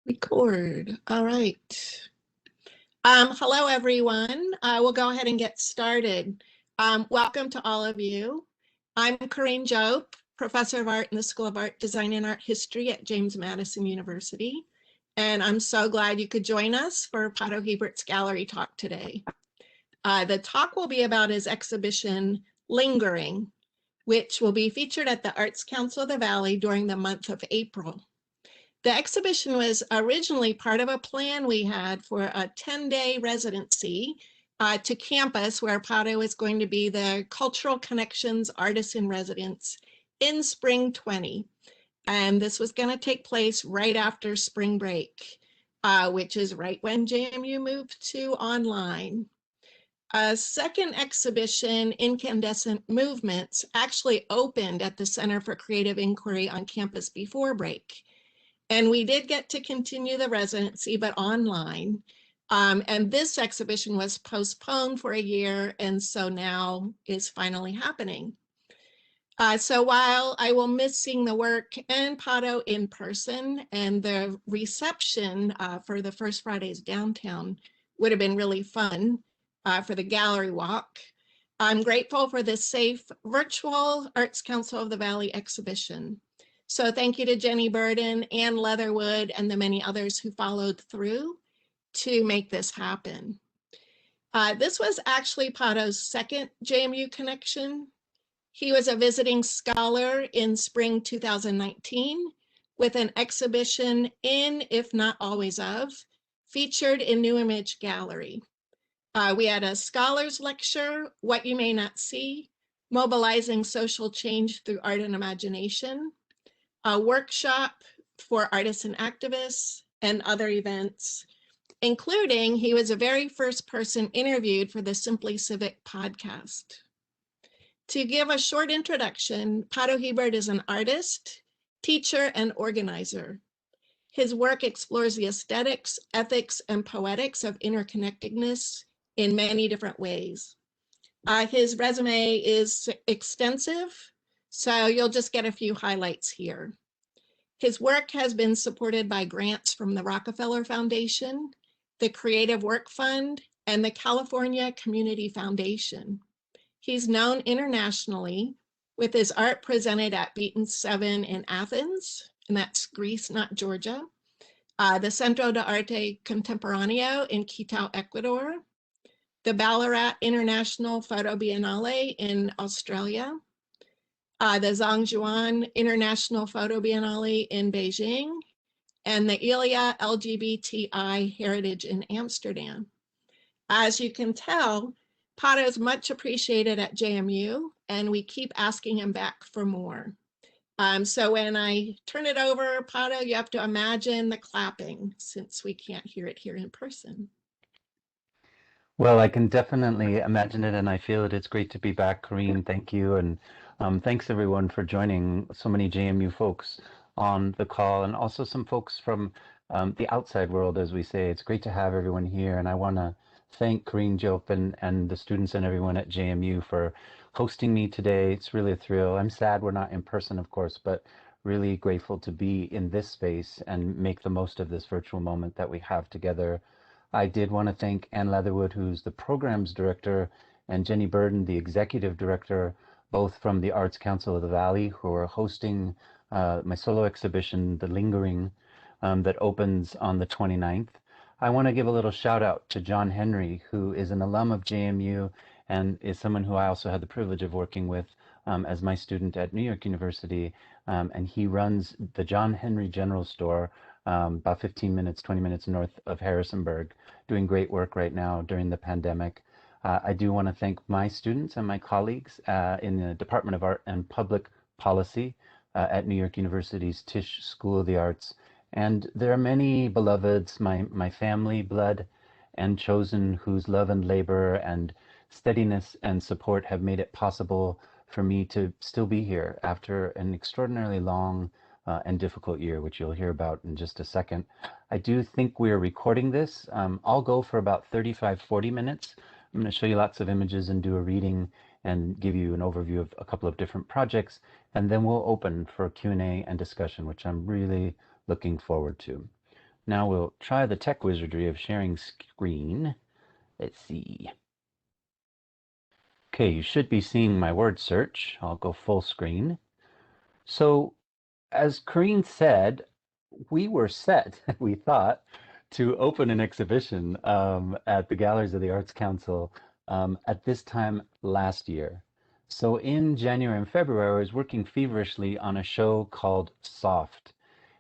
Record. All right. Hello, everyone. We'll go ahead and get started. Welcome to all of you. I'm Corinne Jope, Professor of Art in the School of Art, Design, and Art History at James Madison University. And I'm so glad you could join us for Pato Hebert's gallery talk today. The talk will be about his exhibition, Lingering, which will be featured at the Arts Council of the Valley during the month of April. The exhibition was originally part of a plan we had for a 10-day residency to campus where Pato is going to be the Cultural Connections Artist in Residence in spring 20. And this was going to take place right after spring break, which is right when JMU moved to online. A second exhibition, Incandescent Movements, actually opened at the Center for Creative Inquiry on campus before break. And we did get to continue the residency, but online. And this exhibition was postponed for a year, and so now is finally happening. So while I will miss seeing the work and Pato in person, and the reception for the First Fridays downtown would have been really fun for the gallery walk, I'm grateful for this safe virtual Arts Council of the Valley exhibition. So thank you to Jenny Burden, Ann Leatherwood, and the many others who followed through to make this happen. This was actually Pato's second JMU connection. He was a visiting scholar in spring 2019 with an exhibition in, if not always of, featured in New Image Gallery. We had a scholars lecture, What You May Not See, Mobilizing Social Change Through Art and Imagination, a workshop for artists and activists, and other events, including he was the very first person interviewed for the Simply Civic podcast. To give a short introduction, Pato Hebert is an artist, teacher, and organizer. His work explores the aesthetics, ethics, and poetics of interconnectedness in many different ways. His resume is extensive, so you'll just get a few highlights here. His work has been supported by grants from the Rockefeller Foundation, the Creative Work Fund, and the California Community Foundation. He's known internationally with his art presented at Beaton 7 in Athens, and that's Greece, not Georgia, the Centro de Arte Contemporáneo in Quito, Ecuador, the Ballarat International Photo Biennale in Australia, the Zhangjian International Photo Biennale in Beijing, and the Ilya LGBTI Heritage in Amsterdam. As you can tell, Pato is much appreciated at JMU, and we keep asking him back for more. So when I turn it over, Pato, you have to imagine the clapping since we can't hear it here in person. Well, I can definitely imagine it, and I feel it. It's great to be back, Corinne. Thank you, and thanks everyone for joining. So many JMU folks on the call, and also some folks from the outside world, as we say. It's great to have everyone here, and I want to thank Corinne Jope and the students and everyone at JMU for hosting me today. It's really a thrill. I'm sad we're not in person, of course, but really grateful to be in this space and make the most of this virtual moment that we have together. I did want to thank Ann Leatherwood, who's the programs director, and Jenny Burden, the executive director, both from the Arts Council of the Valley, who are hosting my solo exhibition, The Lingering, that opens on the 29th. I want to give a little shout out to John Henry, who is an alum of JMU and is someone who I also had the privilege of working with as my student at New York University. And he runs the John Henry General Store, about 15 minutes, 20 minutes north of Harrisonburg, doing great work right now during the pandemic. I do want to thank my students and my colleagues in the Department of Art and Public Policy at New York University's Tisch School of the Arts. And there are many beloveds, my family, blood, and chosen, whose love and labor and steadiness and support have made it possible for me to still be here after an extraordinarily long and difficult year, which you'll hear about in just a second. I do think we're recording this. I'll go for about 35-40 minutes. I'm going to show you lots of images and do a reading and give you an overview of a couple of different projects, and then we'll open for Q&A and discussion, which I'm really looking forward to. Now we'll try the tech wizardry of sharing screen. Let's see. Okay, you should be seeing my word search. I'll go full screen. So, as Corrine said, we were set, we thought, to open an exhibition at the Galleries of the Arts Council at this time last year. So in January and February, I was working feverishly on a show called Soft.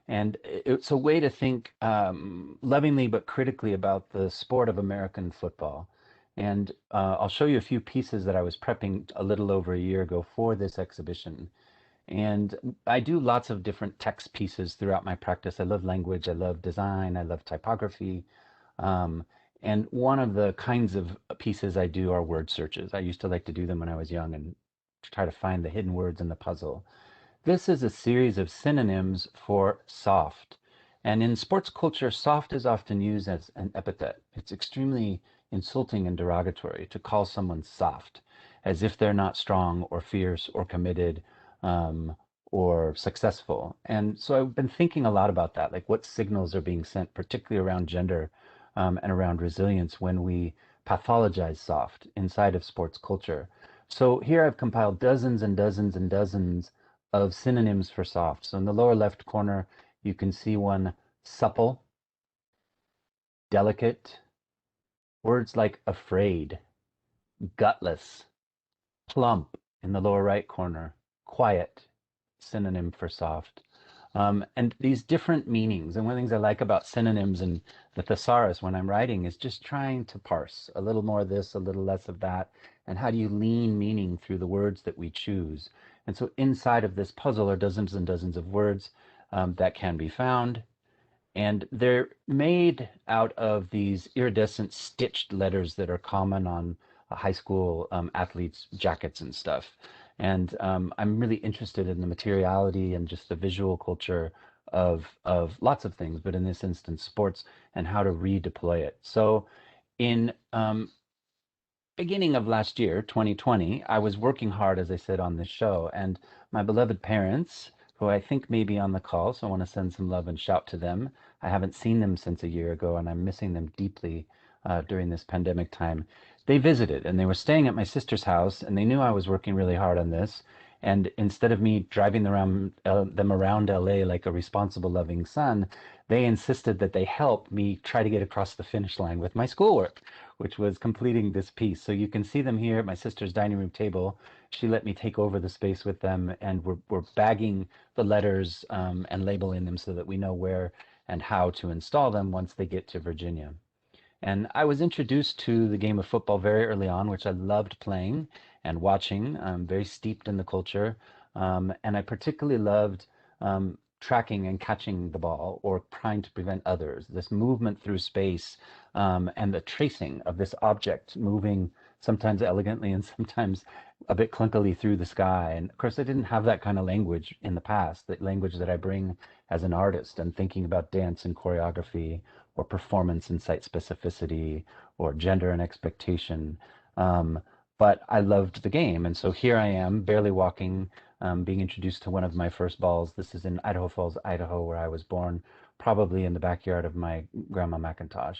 And it's a way to think lovingly but critically about the sport of American football. And I'll show you a few pieces that I was prepping a little over a year ago for this exhibition. And I do lots of different text pieces throughout my practice. I love language, I love design, I love typography. Um, and one of the kinds of pieces I do are word searches. I used to like to do them when I was young and try to find the hidden words in the puzzle. This is a series of synonyms for soft. And in sports culture, soft is often used as an epithet. It's extremely insulting and derogatory to call someone soft, as if they're not strong or fierce or committed um, or successful. And so I've been thinking a lot about that, like what signals are being sent, particularly around gender and around resilience when we pathologize soft inside of sports culture. So here I've compiled dozens and dozens and dozens of synonyms for soft. So in the lower left corner, you can see one: supple, delicate, words like afraid, gutless, plump in the lower right corner, quiet, synonym for soft. And these different meanings. And one of the things I like about synonyms and the thesaurus when I'm writing is just trying to parse a little more of this, a little less of that. And how do you lean meaning through the words that we choose? And so inside of this puzzle are dozens and dozens of words that can be found. And they're made out of these iridescent stitched letters that are common on high school athletes' jackets and stuff. And I'm really interested in the materiality and just the visual culture of lots of things, but in this instance, sports, and how to redeploy it. So in beginning of last year, 2020, I was working hard, as I said, on this show, and my beloved parents, who I think may be on the call, so I want to send some love and shout to them. I haven't seen them since a year ago, and I'm missing them deeply during this pandemic time. They visited, and they were staying at my sister's house, and they knew I was working really hard on this. And instead of me driving them around LA like a responsible, loving son, they insisted that they help me try to get across the finish line with my schoolwork, which was completing this piece. So you can see them here at my sister's dining room table. She let me take over the space with them, and we're bagging the letters and labeling them so that we know where and how to install them once they get to Virginia. And I was introduced to the game of football very early on, which I loved playing and watching. I'm very steeped in the culture. And I particularly loved tracking and catching the ball or trying to prevent others. This movement through space and the tracing of this object moving sometimes elegantly and sometimes a bit clunkily through the sky. And of course, I didn't have that kind of language in the past, the language that I bring as an artist and thinking about dance and choreography or performance and site specificity or gender and expectation. But I loved the game. And so here I am, barely walking, being introduced to one of my first balls. This is in Idaho Falls, Idaho, where I was born, probably in the backyard of my Grandma McIntosh.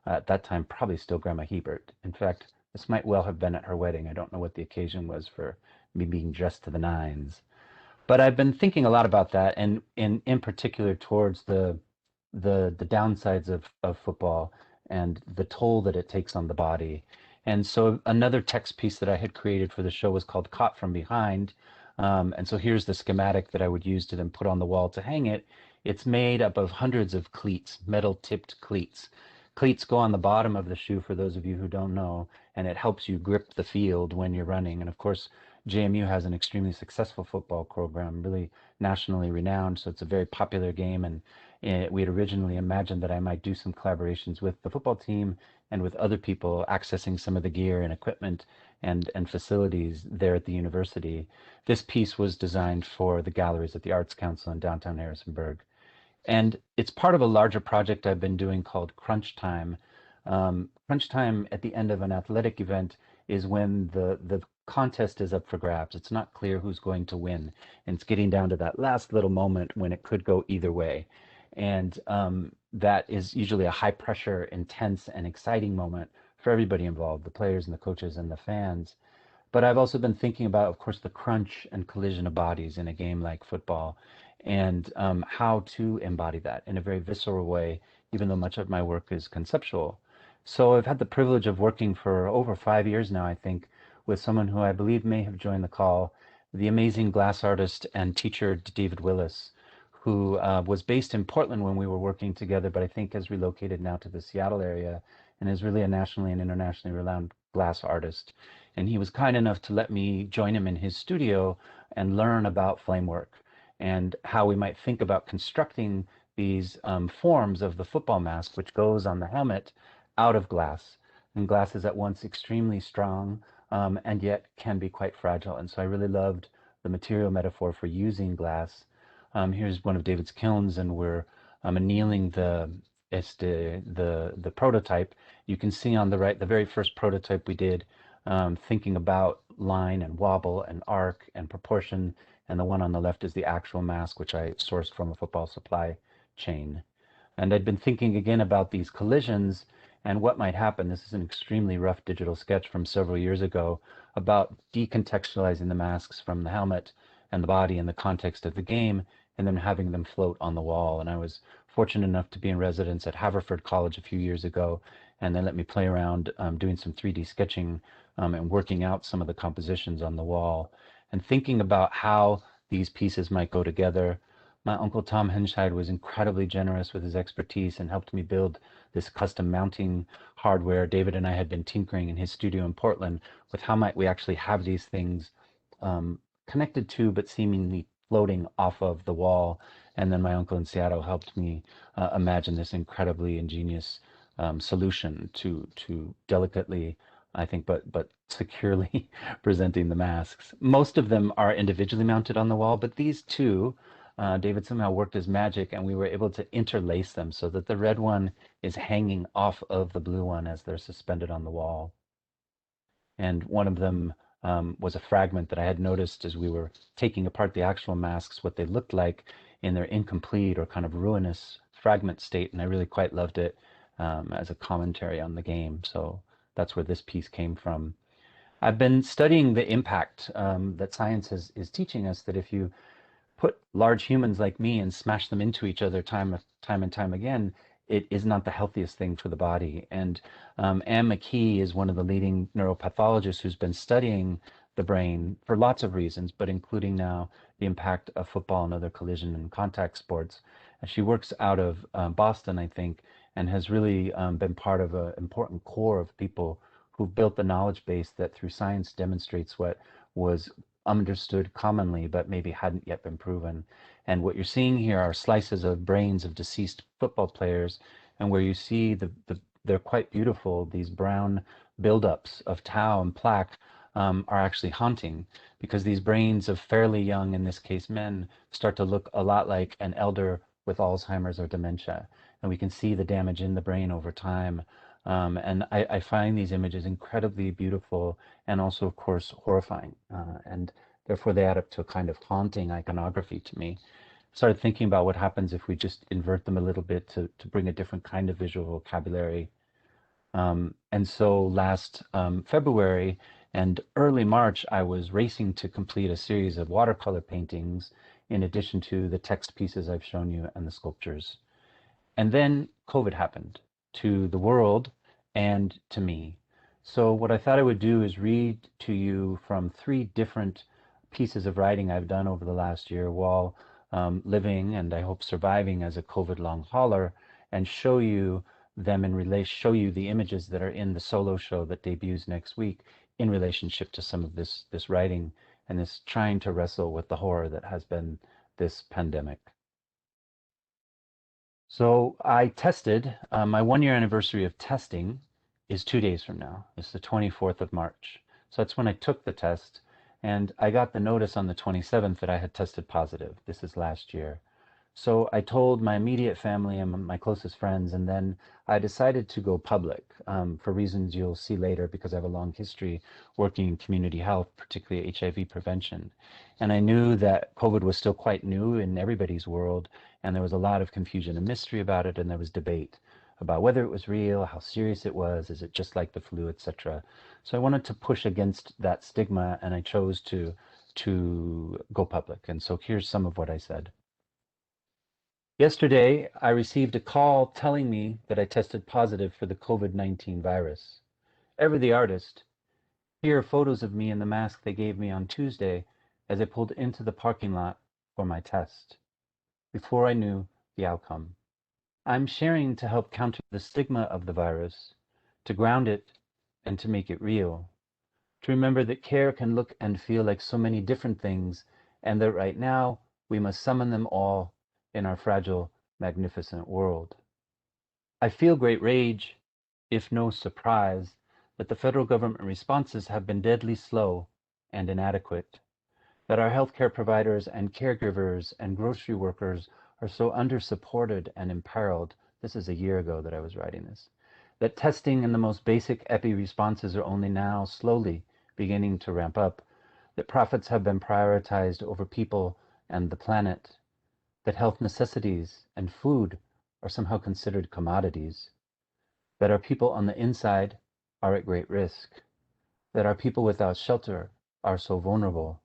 At that time, probably still Grandma Hebert. In fact, this might well have been at her wedding. I don't know what the occasion was for me being dressed to the nines. But I've been thinking a lot about that, and in particular towards the downsides of football and the toll that it takes on the body. And so another text piece that I had created for the show was called Caught from Behind. And so here's the schematic that I would use to then put on the wall to hang it. It's made up of hundreds of cleats, metal tipped cleats. Cleats go on the bottom of the shoe for those of you who don't know, and it helps you grip the field when you're running. And of course, JMU has an extremely successful football program, really nationally renowned. So it's a very popular game, and we had originally imagined that I might do some collaborations with the football team and with other people accessing some of the gear and equipment and facilities there at the university. This piece was designed for the galleries at the Arts Council in downtown Harrisonburg. And it's part of a larger project I've been doing called Crunch Time. Crunch Time at the end of an athletic event is when the contest is up for grabs. It's not clear who's going to win. And it's getting down to that last little moment when it could go either way. And that is usually a high pressure, intense, and exciting moment for everybody involved, the players and the coaches and the fans. But I've also been thinking about, of course, the crunch and collision of bodies in a game like football, and how to embody that in a very visceral way, even though much of my work is conceptual. So I've had the privilege of working for over 5 years now, I think, with someone who I believe may have joined the call, the amazing glass artist and teacher David Willis, who was based in Portland when we were working together, but I think has relocated now to the Seattle area and is really a nationally and internationally renowned glass artist. And he was kind enough to let me join him in his studio and learn about flame work and how we might think about constructing these forms of the football mask, which goes on the helmet, out of glass. And glass is at once extremely strong and yet can be quite fragile. And so I really loved the material metaphor for using glass. Here's one of David's kilns, and we're annealing the prototype. You can see on the right, the very first prototype we did, thinking about line and wobble and arc and proportion, and the one on the left is the actual mask, which I sourced from a football supply chain. And I'd been thinking again about these collisions and what might happen. This is an extremely rough digital sketch from several years ago about decontextualizing the masks from the helmet and the body in the context of the game, and then having them float on the wall. And I was fortunate enough to be in residence at Haverford College a few years ago, and they let me play around doing some 3D sketching and working out some of the compositions on the wall and thinking about how these pieces might go together. My uncle Tom Henscheid was incredibly generous with his expertise and helped me build this custom mounting hardware. David and I had been tinkering in his studio in Portland with how might we actually have these things connected to but seemingly floating off of the wall. And then my uncle in Seattle helped me imagine this incredibly ingenious solution to delicately, I think, but securely presenting the masks. Most of them are individually mounted on the wall, but these two, David somehow worked his magic, and we were able to interlace them so that the red one is hanging off of the blue one as they're suspended on the wall. And one of them was a fragment that I had noticed as we were taking apart the actual masks, what they looked like in their incomplete or kind of ruinous fragment state, and I really quite loved it as a commentary on the game. So that's where this piece came from. I've been studying the impact that science is teaching us, that if you put large humans like me and smash them into each other time and time again, it is not the healthiest thing for the body. And Anne McKee is one of the leading neuropathologists who's been studying the brain for lots of reasons, but including now the impact of football and other collision and contact sports. And she works out of Boston, I think, and has really been part of an important core of people who've built the knowledge base that through science demonstrates what was understood commonly, but maybe hadn't yet been proven. And what you're seeing here are slices of brains of deceased football players, and where you see they're quite beautiful, these brown buildups of tau and plaque are actually haunting, because these brains of fairly young, in this case men, start to look a lot like an elder with Alzheimer's or dementia. And we can see the damage in the brain over time. And I find these images incredibly beautiful and also, of course, horrifying. And therefore, they add up to a kind of haunting iconography to me. Started thinking about what happens if we just invert them a little bit to bring a different kind of visual vocabulary. And so last February and early March, I was racing to complete a series of watercolor paintings in addition to the text pieces I've shown you and the sculptures. And then COVID happened to the world and to me. So what I thought I would do is read to you from 3 different pieces of writing I've done over the last year while living and I hope surviving as a COVID long hauler, and show you them in relation, show you the images that are in the solo show that debuts next week in relationship to some of this writing and this trying to wrestle with the horror that has been this pandemic. So I tested. My 1-year anniversary of testing is 2 days from now. It's the 24th of March. So that's when I took the test, and I got the notice on the 27th that I had tested positive. This is last year. So I told my immediate family and my closest friends, and then I decided to go public for reasons you'll see later, because I have a long history working in community health, particularly HIV prevention. And I knew that COVID was still quite new in everybody's world, and there was a lot of confusion and mystery about it, and there was debate about whether it was real, how serious it was, is it just like the flu, etc. So I wanted to push against that stigma, and I chose to go public. And so here's some of what I said. Yesterday, I received a call telling me that I tested positive for the COVID-19 virus. Ever the artist, here are photos of me in the mask they gave me on Tuesday as I pulled into the parking lot for my test, before I knew the outcome. I'm sharing to help counter the stigma of the virus, to ground it and to make it real, to remember that care can look and feel like so many different things, and that right now we must summon them all in our fragile, magnificent world. I feel great rage, if no surprise, that the federal government responses have been deadly slow and inadequate, that our healthcare providers and caregivers and grocery workers are so under-supported and imperiled. This is a year ago that I was writing this. That testing and the most basic epi responses are only now slowly beginning to ramp up, that profits have been prioritized over people and the planet, that health necessities and food are somehow considered commodities, that our people on the inside are at great risk, that our people without shelter are so vulnerable,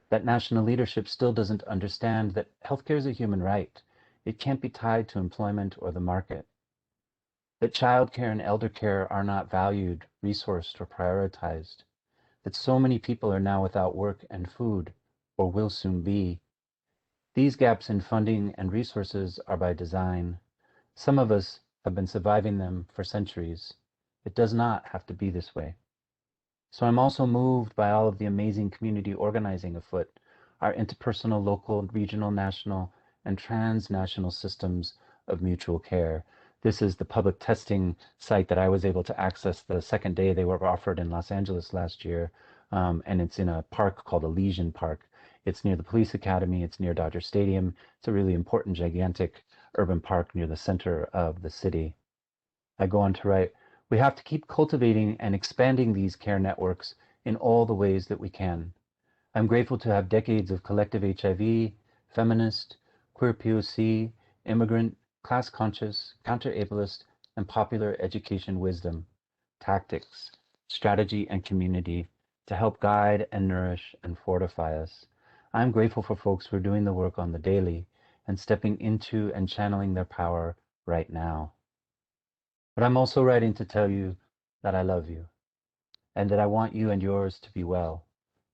that national leadership still doesn't understand that healthcare is a human right. It can't be tied to employment or the market, that childcare and elder care are not valued, resourced, or prioritized, that so many people are now without work and food, or will soon be. These gaps in funding and resources are by design. Some of us have been surviving them for centuries. It does not have to be this way. So I'm also moved by all of the amazing community organizing afoot, our interpersonal, local, regional, national, and transnational systems of mutual care. This is the public testing site that I was able to access the second day they were offered in Los Angeles last year, and it's in a park called Elysian Park. It's near the police academy, it's near Dodger Stadium. It's a really important, gigantic urban park near the center of the city. I go on to write, we have to keep cultivating and expanding these care networks in all the ways that we can. I'm grateful to have decades of collective HIV, feminist, queer POC, immigrant, class-conscious, counter-ableist, and popular education wisdom, tactics, strategy, and community to help guide and nourish and fortify us. I'm grateful for folks who are doing the work on the daily and stepping into and channeling their power right now. But I'm also writing to tell you that I love you and that I want you and yours to be well,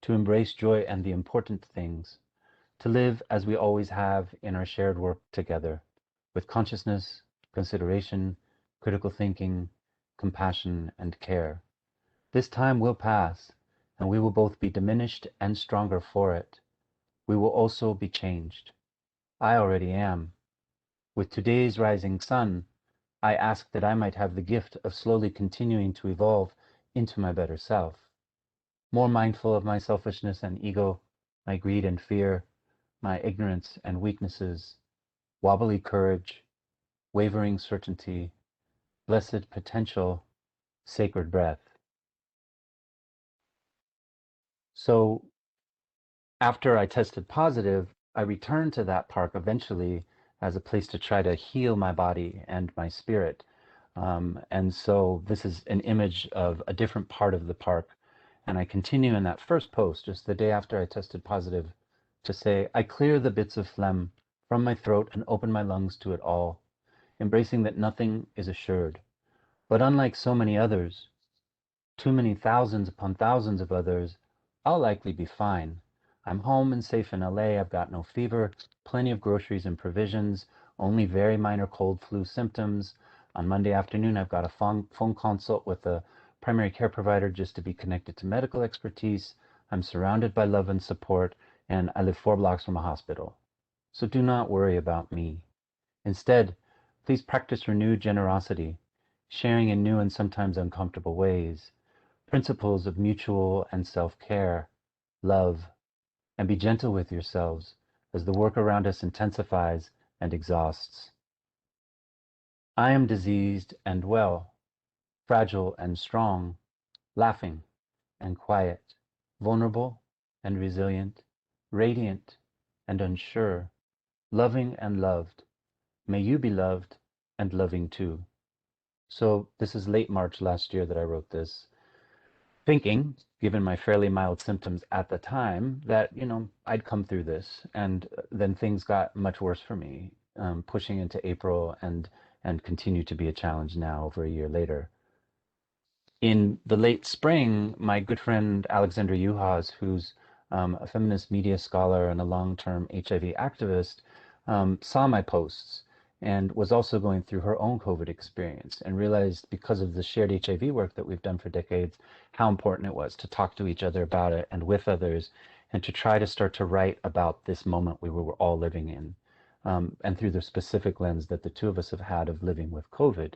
to embrace joy and the important things, to live as we always have in our shared work together, with consciousness, consideration, critical thinking, compassion, and care. This time will pass, and we will both be diminished and stronger for it. We will also be changed. I already am. With today's rising sun, I ask that I might have the gift of slowly continuing to evolve into my better self, more mindful of my selfishness and ego, my greed and fear, my ignorance and weaknesses, wobbly courage, wavering certainty, blessed potential, sacred breath. So after I tested positive, I returned to that park eventually as a place to try to heal my body and my spirit. And so this is an image of a different part of the park. And I continue in that first post, just the day after I tested positive, to say, I clear the bits of phlegm from my throat and open my lungs to it all, embracing that nothing is assured. But unlike so many others, too many thousands upon thousands of others, I'll likely be fine. I'm home and safe in LA. I've got no fever, plenty of groceries and provisions, only very minor cold flu symptoms. On Monday afternoon, I've got a phone consult with a primary care provider just to be connected to medical expertise. I'm surrounded by love and support, and I live 4 blocks from a hospital. So do not worry about me. Instead, please practice renewed generosity, sharing in new and sometimes uncomfortable ways, principles of mutual and self-care, love, and be gentle with yourselves as the work around us intensifies and exhausts. I am diseased and well, fragile and strong, laughing and quiet, vulnerable and resilient, radiant and unsure, loving and loved. May you be loved and loving too. So this is late March last year that I wrote this, thinking, given my fairly mild symptoms at the time, that, I'd come through this. And then things got much worse for me, pushing into April and continue to be a challenge now over a year later. In the late spring, my good friend Alexandra Juhasz, who's a feminist media scholar and a long-term HIV activist, saw my posts and was also going through her own COVID experience and realized, because of the shared HIV work that we've done for decades, how important it was to talk to each other about it and with others, and to try to start to write about this moment we were all living in, and through the specific lens that the two of us have had of living with COVID,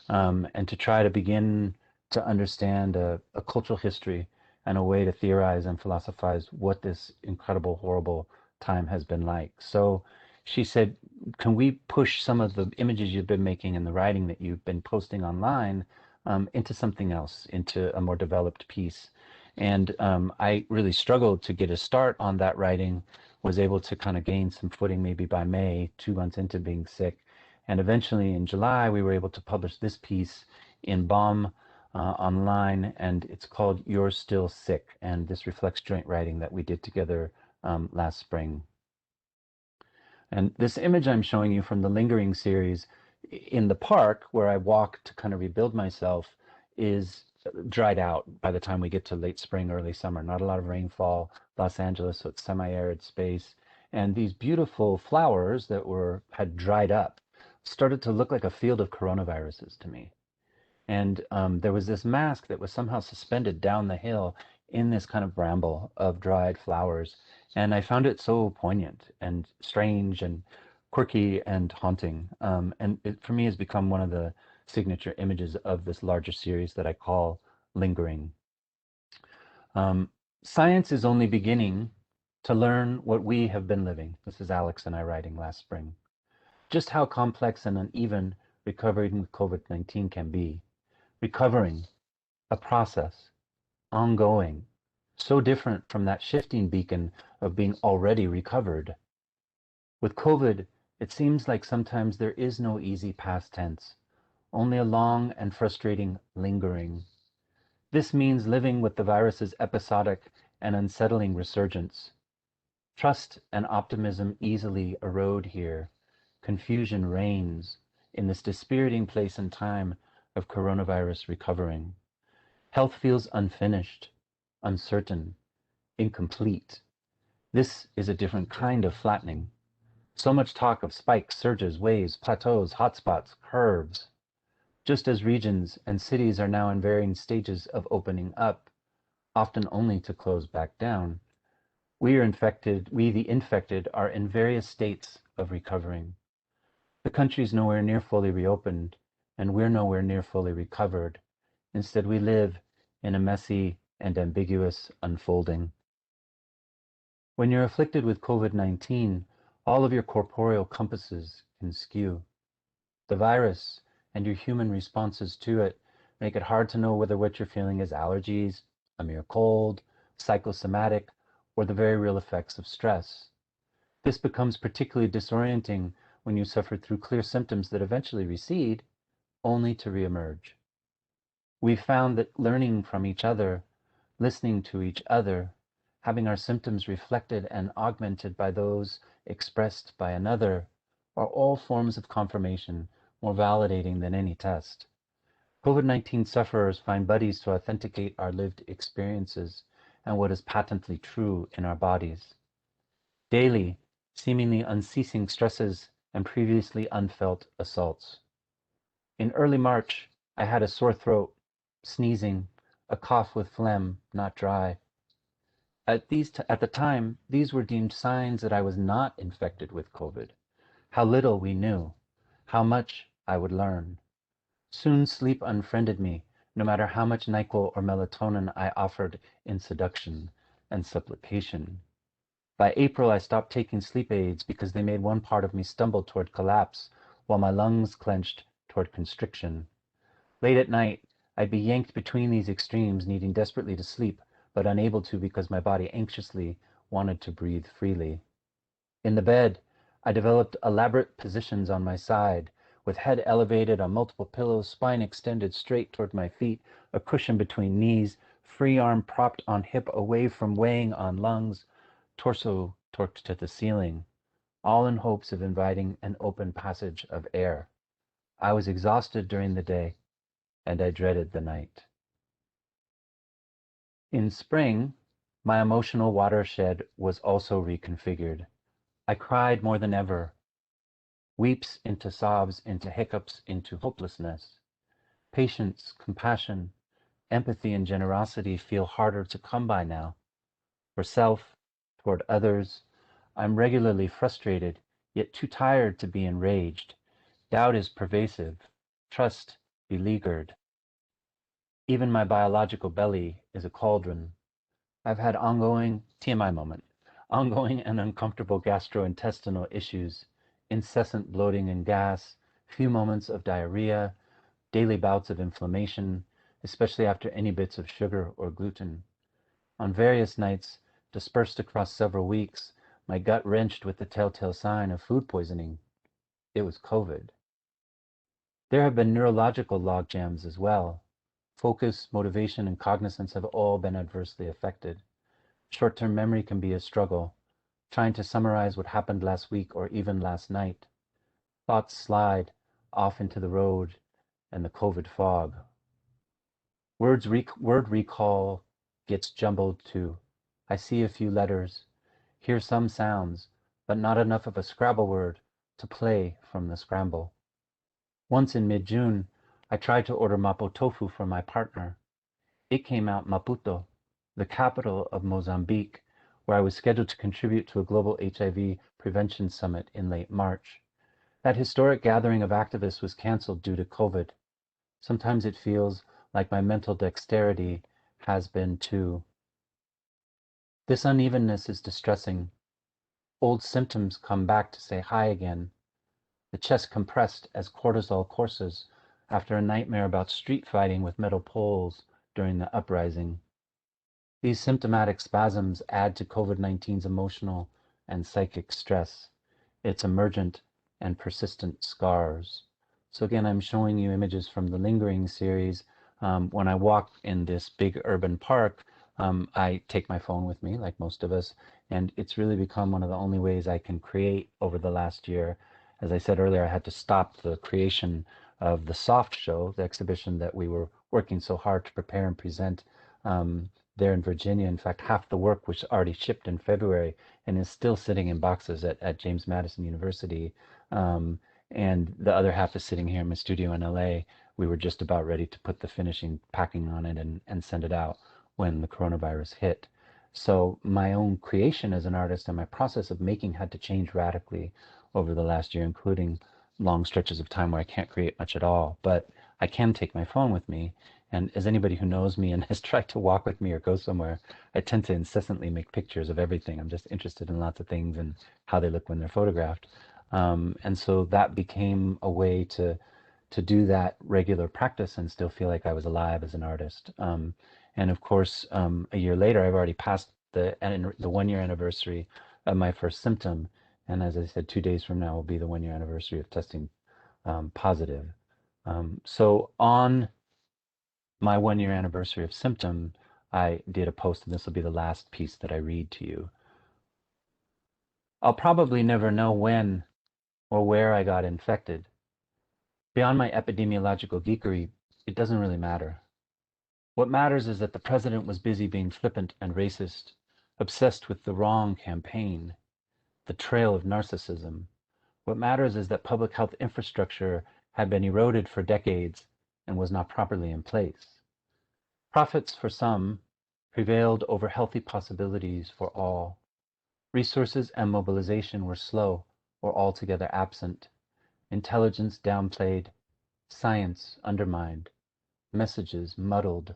and to try to begin to understand a cultural history and a way to theorize and philosophize what this incredible, horrible time has been like. So she said, can we push some of the images you've been making and the writing that you've been posting online into something else, into a more developed piece? And I really struggled to get a start on that writing, was able to kind of gain some footing maybe by May, 2 months into being sick. And eventually in July, we were able to publish this piece in BOM online, and it's called You're Still Sick. And this reflects joint writing that we did together last spring. And this image I'm showing you from the Lingering series in the park where I walk to kind of rebuild myself is dried out by the time we get to late spring, early summer. Not a lot of rainfall, Los Angeles, so it's semi-arid space. And these beautiful flowers that had dried up started to look like a field of coronaviruses to me. And there was this mask that was somehow suspended down the hill in this kind of bramble of dried flowers. And I found it so poignant and strange and quirky and haunting. And it, for me, has become one of the signature images of this larger series that I call Lingering. Science is only beginning to learn what we have been living. This is Alex and I writing last spring. Just how complex and uneven recovering with COVID-19 can be. Recovering, a process, ongoing, so different from that shifting beacon of being already recovered. With COVID, it seems like sometimes there is no easy past tense, only a long and frustrating lingering. This means living with the virus's episodic and unsettling resurgence. Trust and optimism easily erode here. Confusion reigns in this dispiriting place and time of coronavirus recovering. Health feels unfinished, uncertain, incomplete. This is a different kind of flattening. So much talk of spikes, surges, waves, plateaus, hotspots, curves. Just as regions and cities are now in varying stages of opening up, often only to close back down, we the infected, are in various states of recovering. The country's nowhere near fully reopened, and we're nowhere near fully recovered. Instead, we live in a messy and ambiguous unfolding. When you're afflicted with COVID-19, all of your corporeal compasses can skew. The virus and your human responses to it make it hard to know whether what you're feeling is allergies, a mere cold, psychosomatic, or the very real effects of stress. This becomes particularly disorienting when you suffer through clear symptoms that eventually recede, only to reemerge. We've found that learning from each other, listening to each other, having our symptoms reflected and augmented by those expressed by another, are all forms of confirmation, more validating than any test. COVID-19 sufferers find buddies to authenticate our lived experiences and what is patently true in our bodies. Daily, seemingly unceasing stresses and previously unfelt assaults. In early March, I had a sore throat, sneezing, a cough with phlegm, not dry. At the time, these were deemed signs that I was not infected with COVID. How little we knew, how much I would learn. Soon sleep unfriended me, no matter how much NyQuil or melatonin I offered in seduction and supplication. By April, I stopped taking sleep aids because they made one part of me stumble toward collapse, while my lungs clenched toward constriction. Late at night, I'd be yanked between these extremes, needing desperately to sleep, but unable to because my body anxiously wanted to breathe freely. In the bed, I developed elaborate positions on my side, with head elevated on multiple pillows, spine extended straight toward my feet, a cushion between knees, free arm propped on hip away from weighing on lungs, torso torqued to the ceiling, all in hopes of inviting an open passage of air. I was exhausted during the day, and I dreaded the night. In spring, my emotional watershed was also reconfigured. I cried more than ever, weeps into sobs, into hiccups, into hopelessness. Patience, compassion, empathy, and generosity feel harder to come by now. For self, toward others, I'm regularly frustrated, yet too tired to be enraged. Doubt is pervasive, trust beleaguered. Even my biological belly is a cauldron. I've had ongoing TMI moment, ongoing and uncomfortable gastrointestinal issues, incessant bloating and gas, few moments of diarrhea, daily bouts of inflammation, especially after any bits of sugar or gluten. On various nights, dispersed across several weeks, my gut wrenched with the telltale sign of food poisoning. It was COVID. There have been neurological logjams as well. Focus, motivation, and cognizance have all been adversely affected. Short-term memory can be a struggle, trying to summarize what happened last week or even last night. Thoughts slide off into the road and the COVID fog. Word recall gets jumbled too. I see a few letters, hear some sounds, but not enough of a Scrabble word to play from the scramble. Once in mid-June, I tried to order mapo tofu for my partner. It came out Maputo, the capital of Mozambique, where I was scheduled to contribute to a global HIV prevention summit in late March. That historic gathering of activists was canceled due to COVID. Sometimes it feels like my mental dexterity has been too. This unevenness is distressing. Old symptoms come back to say hi again. The chest compressed as cortisol courses after a nightmare about street fighting with metal poles during the uprising. These symptomatic spasms add to COVID-19's emotional and psychic stress, its emergent and persistent scars. So again, I'm showing you images from the Lingering series. When I walk in this big urban park, I take my phone with me, like most of us, and it's really become one of the only ways I can create over the last year. As I said earlier, I had to stop the creation of the Soft Show, the exhibition that we were working so hard to prepare and present there in Virginia. In fact, half the work was already shipped in February and is still sitting in boxes at James Madison University. And the other half is sitting here in my studio in LA. We were just about ready to put the finishing packing on it and send it out when the coronavirus hit. So my own creation as an artist and my process of making had to change radically over the last year, including long stretches of time where I can't create much at all. But I can take my phone with me. And as anybody who knows me and has tried to walk with me or go somewhere, I tend to incessantly make pictures of everything. I'm just interested in lots of things and how they look when they're photographed. And so that became a way to do that regular practice and still feel like I was alive as an artist. And of course, a year later, I've already passed the 1 year anniversary of my first symptom. And as I said, 2 days from now will be the 1 year anniversary of testing positive. So on my 1 year anniversary of symptom, I did a post, and this will be the last piece that I read to you. I'll probably never know when or where I got infected. Beyond my epidemiological geekery, it doesn't really matter. What matters is that the president was busy being flippant and racist, obsessed with the wrong campaign, the Trail of Narcissism. What matters is that public health infrastructure had been eroded for decades and was not properly in place. Profits for some prevailed over healthy possibilities for all. Resources and mobilization were slow or altogether absent. Intelligence downplayed, science undermined, messages muddled,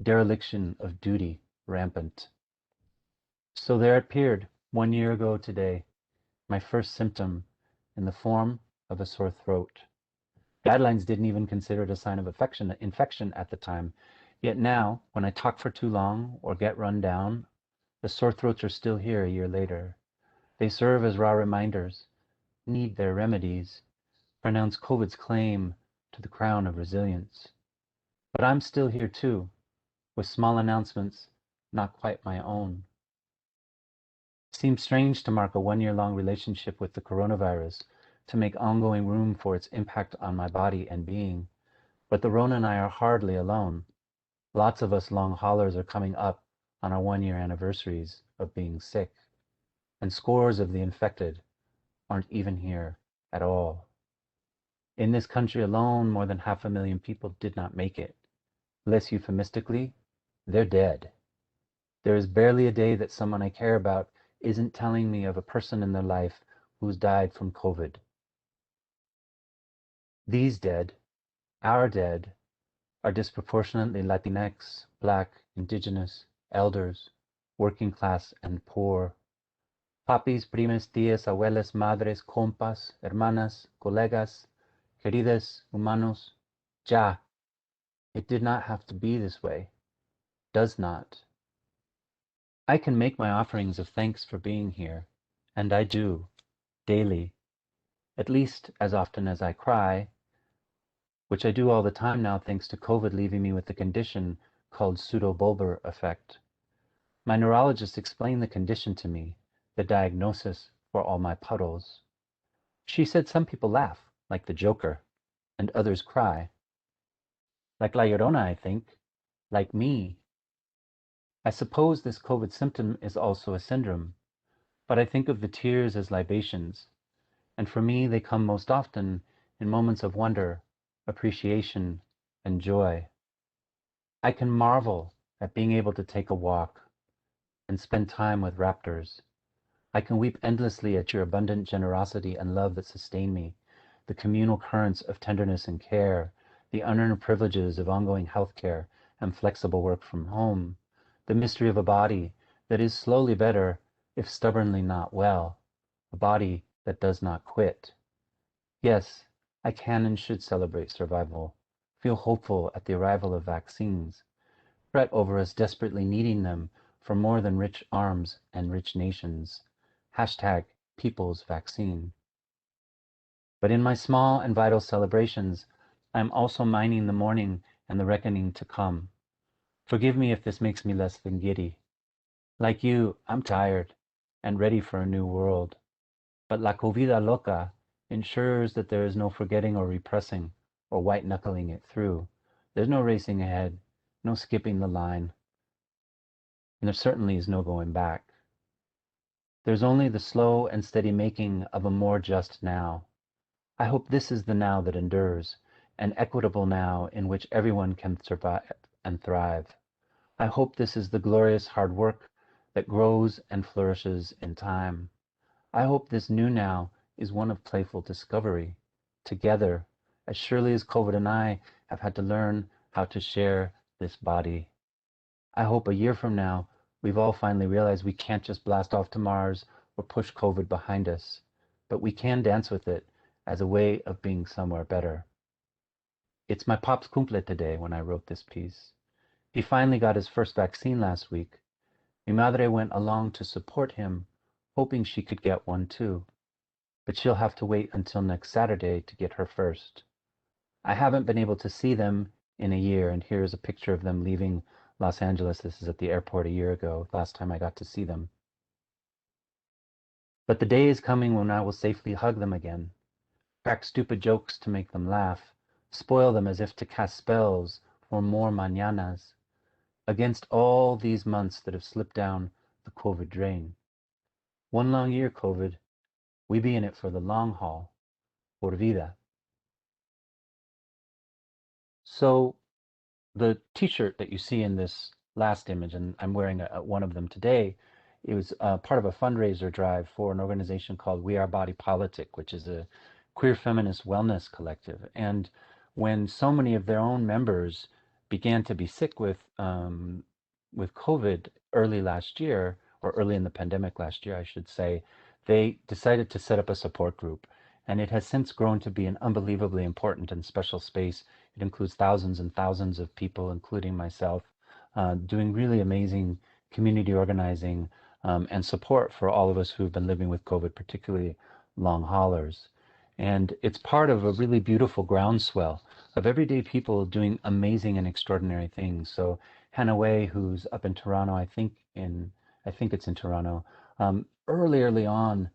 dereliction of duty rampant. So there appeared 1 year ago today, my first symptom in the form of a sore throat. Guidelines didn't even consider it a sign of infection at the time. Yet now, when I talk for too long or get run down, the sore throats are still here a year later. They serve as raw reminders need their remedies, pronounce COVID's claim to the crown of resilience. But I'm still here too, with small announcements not quite my own. It seems strange to mark a 1-year-long relationship with the coronavirus, to make ongoing room for its impact on my body and being. But the Rona and I are hardly alone. Lots of us long haulers are coming up on our 1-year anniversaries of being sick, and scores of the infected aren't even here at all. In this country alone, more than 500,000 people did not make it. Less euphemistically, they're dead. There is barely a day that someone I care about isn't telling me of a person in their life who's died from COVID. These dead, our dead, are disproportionately Latinx, Black, Indigenous, elders, working class, and poor. Papis, primas, tías, abuelas, madres, compas, hermanas, colegas, queridas, humanos. Ya. It did not have to be this way. Does not. I can make my offerings of thanks for being here, and I do, daily, at least as often as I cry, which I do all the time now thanks to COVID leaving me with the condition called Pseudobulbar Effect. My neurologist explained the condition to me, the diagnosis for all my puddles. She said some people laugh, like the Joker, and others cry. Like La Llorona, I think, like me. I suppose this COVID symptom is also a syndrome, but I think of the tears as libations, and for me they come most often in moments of wonder, appreciation, and joy. I can marvel at being able to take a walk and spend time with raptors. I can weep endlessly at your abundant generosity and love that sustain me, the communal currents of tenderness and care, the unearned privileges of ongoing health care and flexible work from home, the mystery of a body that is slowly better, if stubbornly not well, a body that does not quit. Yes, I can and should celebrate survival, feel hopeful at the arrival of vaccines, fret over us desperately needing them for more than rich arms and rich nations. Hashtag People's Vaccine. But in my small and vital celebrations, I am also mining the mourning and the reckoning to come. Forgive me if this makes me less than giddy. Like you, I'm tired and ready for a new world. But La Covida Loca ensures that there is no forgetting or repressing or white-knuckling it through. There's no racing ahead, no skipping the line, and there certainly is no going back. There's only the slow and steady making of a more just now. I hope this is the now that endures, an equitable now in which everyone can survive and thrive. I hope this is the glorious hard work that grows and flourishes in time. I hope this new now is one of playful discovery, together, as surely as COVID and I have had to learn how to share this body. I hope a year from now, we've all finally realized we can't just blast off to Mars or push COVID behind us, but we can dance with it as a way of being somewhere better. It's my pop's cumple today when I wrote this piece. He finally got his first vaccine last week. Mi madre went along to support him, hoping she could get one too, but she'll have to wait until next Saturday to get her first. I haven't been able to see them in a year, and here's a picture of them leaving Los Angeles. This is at the airport a year ago, last time I got to see them. But the day is coming when I will safely hug them again, crack stupid jokes to make them laugh, spoil them as if to cast spells for more mañanas, against all these months that have slipped down the COVID drain. One long year, COVID. We be in it for the long haul, por vida. So the t-shirt that you see in this last image, and I'm wearing one of them today, it was part of a fundraiser drive for an organization called We Are Body Politic, which is a queer feminist wellness collective. And when so many of their own members began to be sick with COVID early last year, or early in the pandemic last year, I should say, they decided to set up a support group. And it has since grown to be an unbelievably important and special space. It includes thousands and thousands of people, including myself, doing really amazing community organizing and support for all of us who've been living with COVID, particularly long haulers. And it's part of a really beautiful groundswell of everyday people doing amazing and extraordinary things. So Hannah Way, who's up in Toronto, I think it's in Toronto, early on,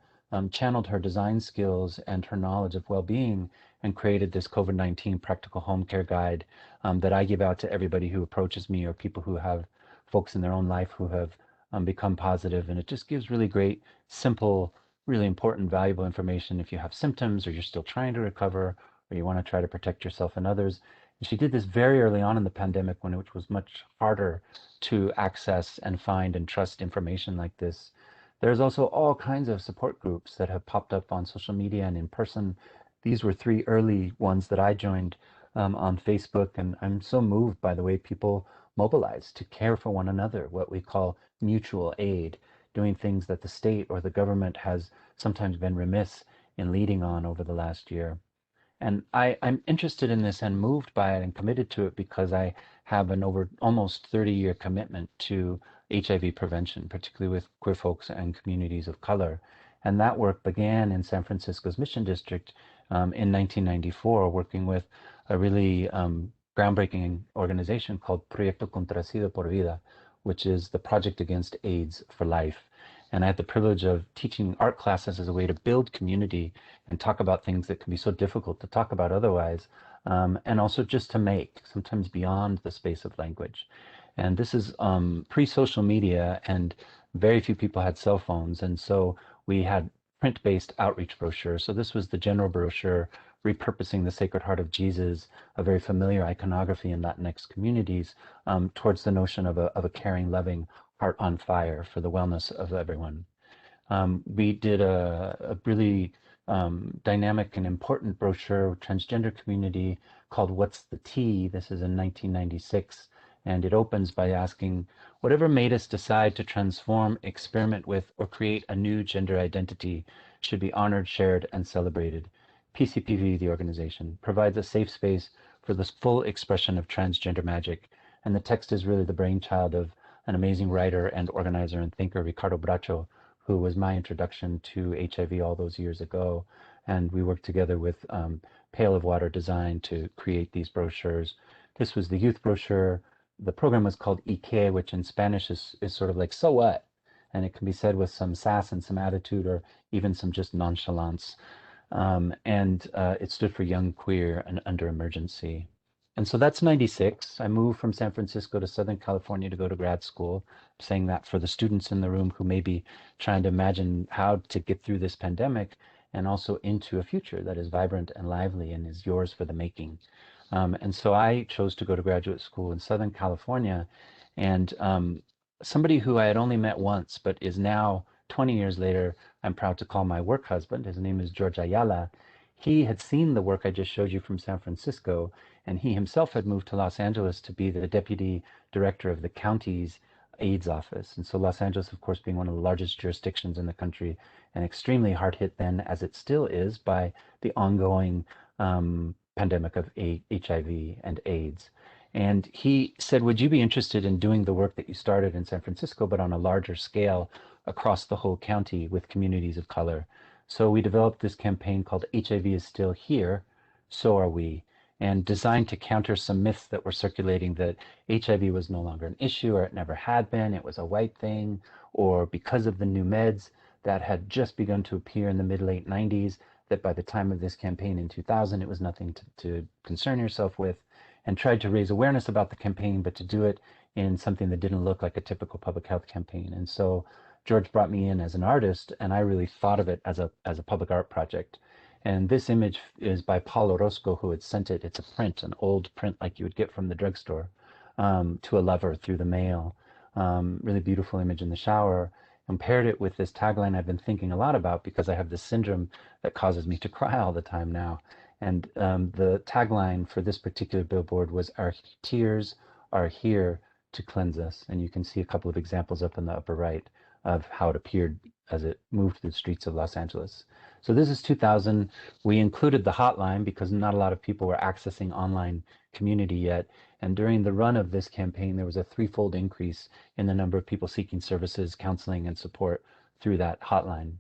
channeled her design skills and her knowledge of well-being and created this COVID-19 practical home care guide that I give out to everybody who approaches me or people who have folks in their own life who have become positive. And it just gives really great, simple, really important, valuable information if you have symptoms or you're still trying to recover or you want to try to protect yourself and others. And she did this very early on in the pandemic when it was much harder to access and find and trust information like this. There's also all kinds of support groups that have popped up on social media and in person. These were three early ones that I joined on Facebook, and I'm so moved by the way people mobilize to care for one another, what we call mutual aid, doing things that the state or the government has sometimes been remiss in leading on over the last year. And I'm interested in this and moved by it and committed to it because I have an over almost 30-year commitment to HIV prevention, particularly with queer folks and communities of color. And that work began in San Francisco's Mission District in 1994, working with a really groundbreaking organization called Proyecto contra SIDA por Vida, which is the Project Against AIDS for Life. And I had the privilege of teaching art classes as a way to build community and talk about things that can be so difficult to talk about otherwise, and also just to make, sometimes beyond the space of language. And this is pre-social media, and very few people had cell phones, and so we had print-based outreach brochures. So this was the general brochure repurposing the Sacred Heart of Jesus, a very familiar iconography in Latinx communities, towards the notion of a caring, loving heart on fire for the wellness of everyone. We did a really dynamic and important brochure, transgender community, called What's the Tea? This is in 1996, and it opens by asking, whatever made us decide to transform, experiment with, or create a new gender identity should be honored, shared, and celebrated. PCPV, the organization, provides a safe space for the full expression of transgender magic, and the text is really the brainchild of an amazing writer and organizer and thinker, Ricardo Bracho, who was my introduction to HIV all those years ago. And we worked together with Pail of Water Design to create these brochures. This was the youth brochure. The program was called Ike, which in Spanish is sort of like, so what? And it can be said with some sass and some attitude or even some just nonchalance. It stood for Young, Queer, and Under Emergency. And so that's 96. I moved from San Francisco to Southern California to go to grad school. I'm saying that for the students in the room who may be trying to imagine how to get through this pandemic and also into a future that is vibrant and lively and is yours for the making. And so I chose to go to graduate school in Southern California. And somebody who I had only met once, but is now 20 years later, I'm proud to call my work husband. His name is George Ayala. He had seen the work I just showed you from San Francisco, and he himself had moved to Los Angeles to be the deputy director of the county's AIDS office. And so Los Angeles, of course, being one of the largest jurisdictions in the country and extremely hard hit then, as it still is, by the ongoing pandemic of HIV and AIDS. And he said, would you be interested in doing the work that you started in San Francisco, but on a larger scale across the whole county with communities of color? So we developed this campaign called HIV Is Still Here, So Are We, and designed to counter some myths that were circulating that HIV was no longer an issue or it never had been, it was a white thing, or because of the new meds that had just begun to appear in the mid-late 90s, that by the time of this campaign in 2000, it was nothing to concern yourself with, and tried to raise awareness about the campaign, but to do it in something that didn't look like a typical public health campaign. And so George brought me in as an artist, and I really thought of it as a public art project. And this image is by Paul Orozco, who had sent it. It's a print, an old print like you would get from the drugstore, to a lover through the mail. Really beautiful image in the shower. And paired it with this tagline I've been thinking a lot about because I have this syndrome that causes me to cry all the time now. And the tagline for this particular billboard was, "Our tears are here to cleanse us." And you can see a couple of examples up in the upper right of how it appeared as it moved through the streets of Los Angeles. So this is 2000. We included the hotline because not a lot of people were accessing online community yet. And during the run of this campaign, there was a threefold increase in the number of people seeking services, counseling, and support through that hotline.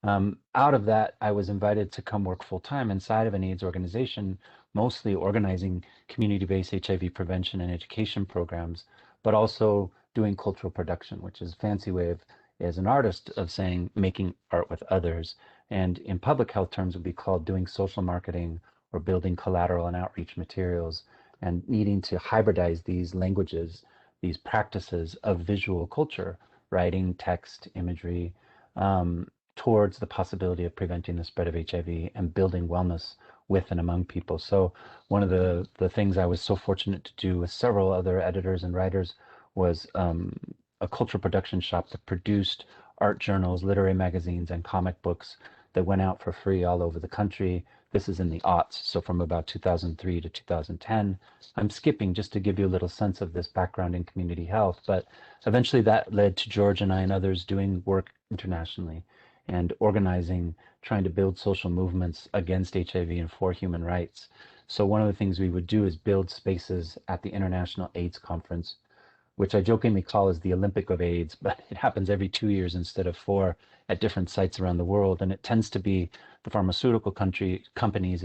Out of that, I was invited to come work full time inside of an AIDS organization, mostly organizing community-based HIV prevention and education programs, but also doing cultural production, which is a fancy way of, as an artist, of saying making art with others. And in public health terms, would be called doing social marketing or building collateral and outreach materials, and needing to hybridize these languages, these practices of visual culture, writing, text, imagery, um, towards the possibility of preventing the spread of HIV and building wellness with and among people. So one of the things I was so fortunate to do with several other editors and writers was a cultural production shop that produced art journals, literary magazines, and comic books that went out for free all over the country. This is in the aughts, so from about 2003 to 2010. I'm skipping just to give you a little sense of this background in community health, but eventually that led to George and I and others doing work internationally and organizing, trying to build social movements against HIV and for human rights. So one of the things we would do is build spaces at the International AIDS Conference, which I jokingly call is the Olympic of AIDS, but it happens every 2 years instead of 4 at different sites around the world. And it tends to be the pharmaceutical companies,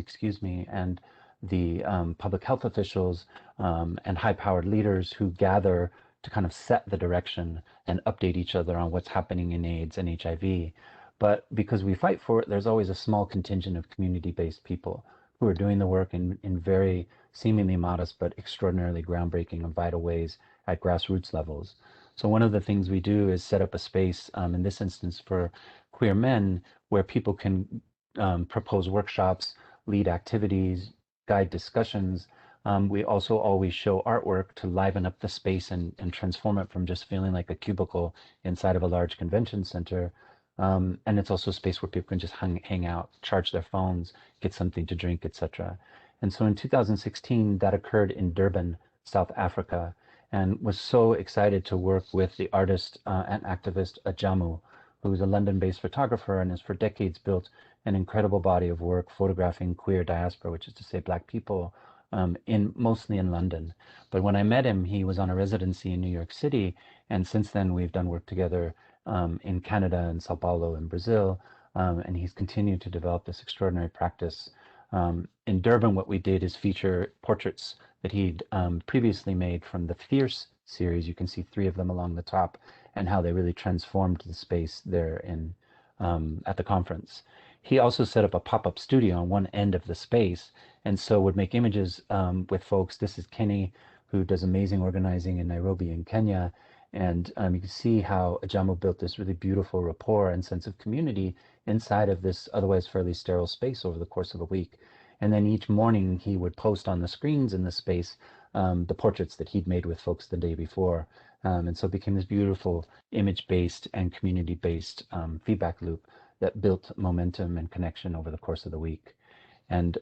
and the public health officials and high-powered leaders who gather to kind of set the direction and update each other on what's happening in AIDS and HIV. But because we fight for it, there's always a small contingent of community-based people who are doing the work in very seemingly modest but extraordinarily groundbreaking and vital ways at grassroots levels. So one of the things we do is set up a space, in this instance for queer men, where people can propose workshops, lead activities, guide discussions. We also always show artwork to liven up the space and transform it from just feeling like a cubicle inside of a large convention center. And it's also a space where people can just hang out, charge their phones, get something to drink, etc. And so in 2016, that occurred in Durban, South Africa, and was so excited to work with the artist and activist Ajamu, who's a London-based photographer and has for decades built an incredible body of work photographing queer diaspora, which is to say Black people, mostly in London. But when I met him, he was on a residency in New York City, and since then we've done work together in Canada and Sao Paulo in Brazil, and he's continued to develop this extraordinary practice. In Durban, what we did is feature portraits that he'd previously made from the Fierce series. You can see 3 of them along the top, and how they really transformed the space there in at the conference. He also set up a pop-up studio on one end of the space, and so would make images with folks. This is Kenny, who does amazing organizing in Nairobi in Kenya. And you can see how Ajamu built this really beautiful rapport and sense of community inside of this otherwise fairly sterile space over the course of a week. And then each morning he would post on the screens in the space the portraits that he'd made with folks the day before. And so it became this beautiful image-based and community-based feedback loop that built momentum and connection over the course of the week. And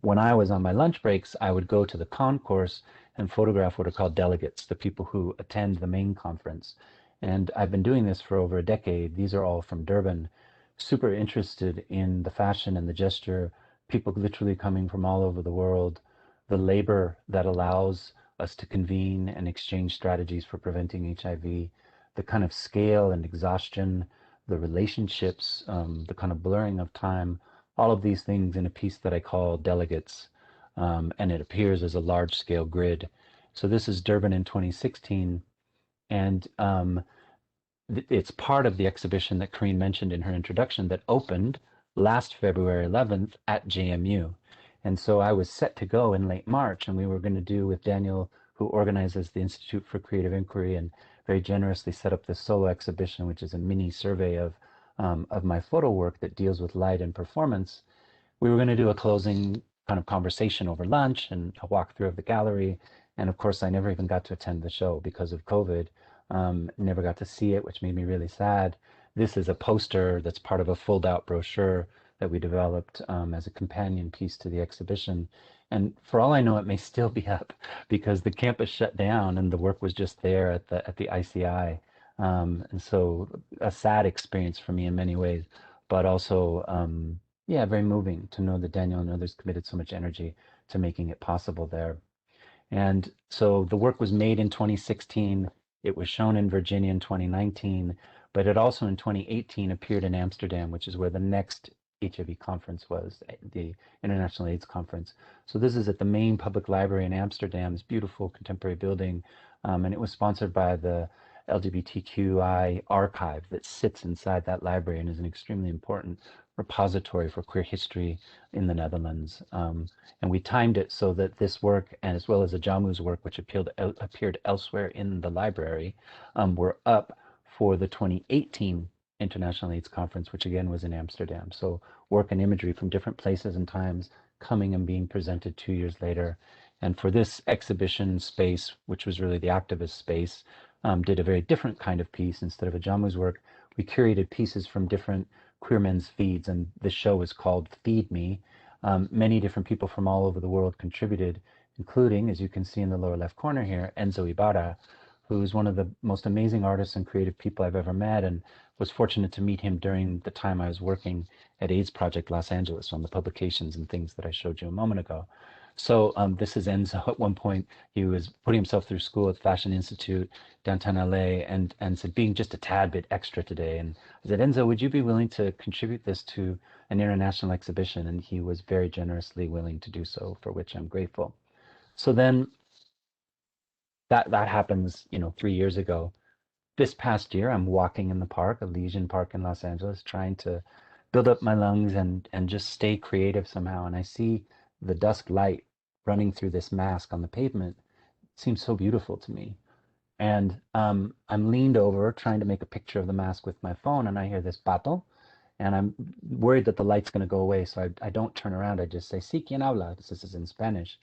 when I was on my lunch breaks, I would go to the concourse and photograph what are called delegates, the people who attend the main conference. And I've been doing this for over a decade. These are all from Durban, super interested in the fashion and the gesture, people literally coming from all over the world, the labor that allows us to convene and exchange strategies for preventing HIV, the kind of scale and exhaustion, the relationships, the kind of blurring of time, all of these things in a piece that I call Delegates, and it appears as a large-scale grid. So this is Durban in 2016, and it's part of the exhibition that Corinne mentioned in her introduction that opened last February 11th at JMU. And so I was set to go in late March, and we were going to do with Daniel, who organizes the Institute for Creative Inquiry and very generously set up this solo exhibition, which is a mini survey of my photo work that deals with light and performance. We were going to do a closing kind of conversation over lunch and a walkthrough of the gallery. And of course, I never even got to attend the show because of COVID. Never got to see it, which made me really sad. This is a poster that's part of a fold-out brochure that we developed as a companion piece to the exhibition. And for all I know, it may still be up because the campus shut down and the work was just there at the ICI. And so a sad experience for me in many ways, but also, yeah, very moving to know that Daniel and others committed so much energy to making it possible there. And so the work was made in 2016. It was shown in Virginia in 2019, but it also in 2018 appeared in Amsterdam, which is where the next HIV conference was, the International AIDS Conference. So this is at the main public library in Amsterdam, this beautiful contemporary building, and it was sponsored by the LGBTQI archive that sits inside that library and is an extremely important repository for queer history in the Netherlands. And we timed it so that this work, and as well as Ajamu's work, which appeared elsewhere in the library, were up for the 2018 International AIDS Conference, which again was in Amsterdam. So work and imagery from different places and times coming and being presented 2 years later. And for this exhibition space, which was really the activist space, did a very different kind of piece. Instead of Ajamu's work, we curated pieces from different queer men's feeds, and this show is called Feed Me. Many different people from all over the world contributed, including, as you can see in the lower left corner here, Enzo Ibarra, who is one of the most amazing artists and creative people I've ever met, and was fortunate to meet him during the time I was working at AIDS Project Los Angeles on the publications and things that I showed you a moment ago. So this is Enzo. At one point, he was putting himself through school at Fashion Institute downtown LA and said, being just a tad bit extra today. And I said, Enzo, would you be willing to contribute this to an international exhibition? And he was very generously willing to do so, for which I'm grateful. So then that happens, 3 years ago. This past year, I'm walking in the park, Elysian Park in Los Angeles, trying to build up my lungs and just stay creative somehow. And I see the dusk light running through this mask on the pavement. It seems so beautiful to me. And I'm leaned over trying to make a picture of the mask with my phone, and I hear this Pato, and I'm worried that the light's going to go away, so I don't turn around. I just say, "Sí, ¿quién habla?" This is in Spanish.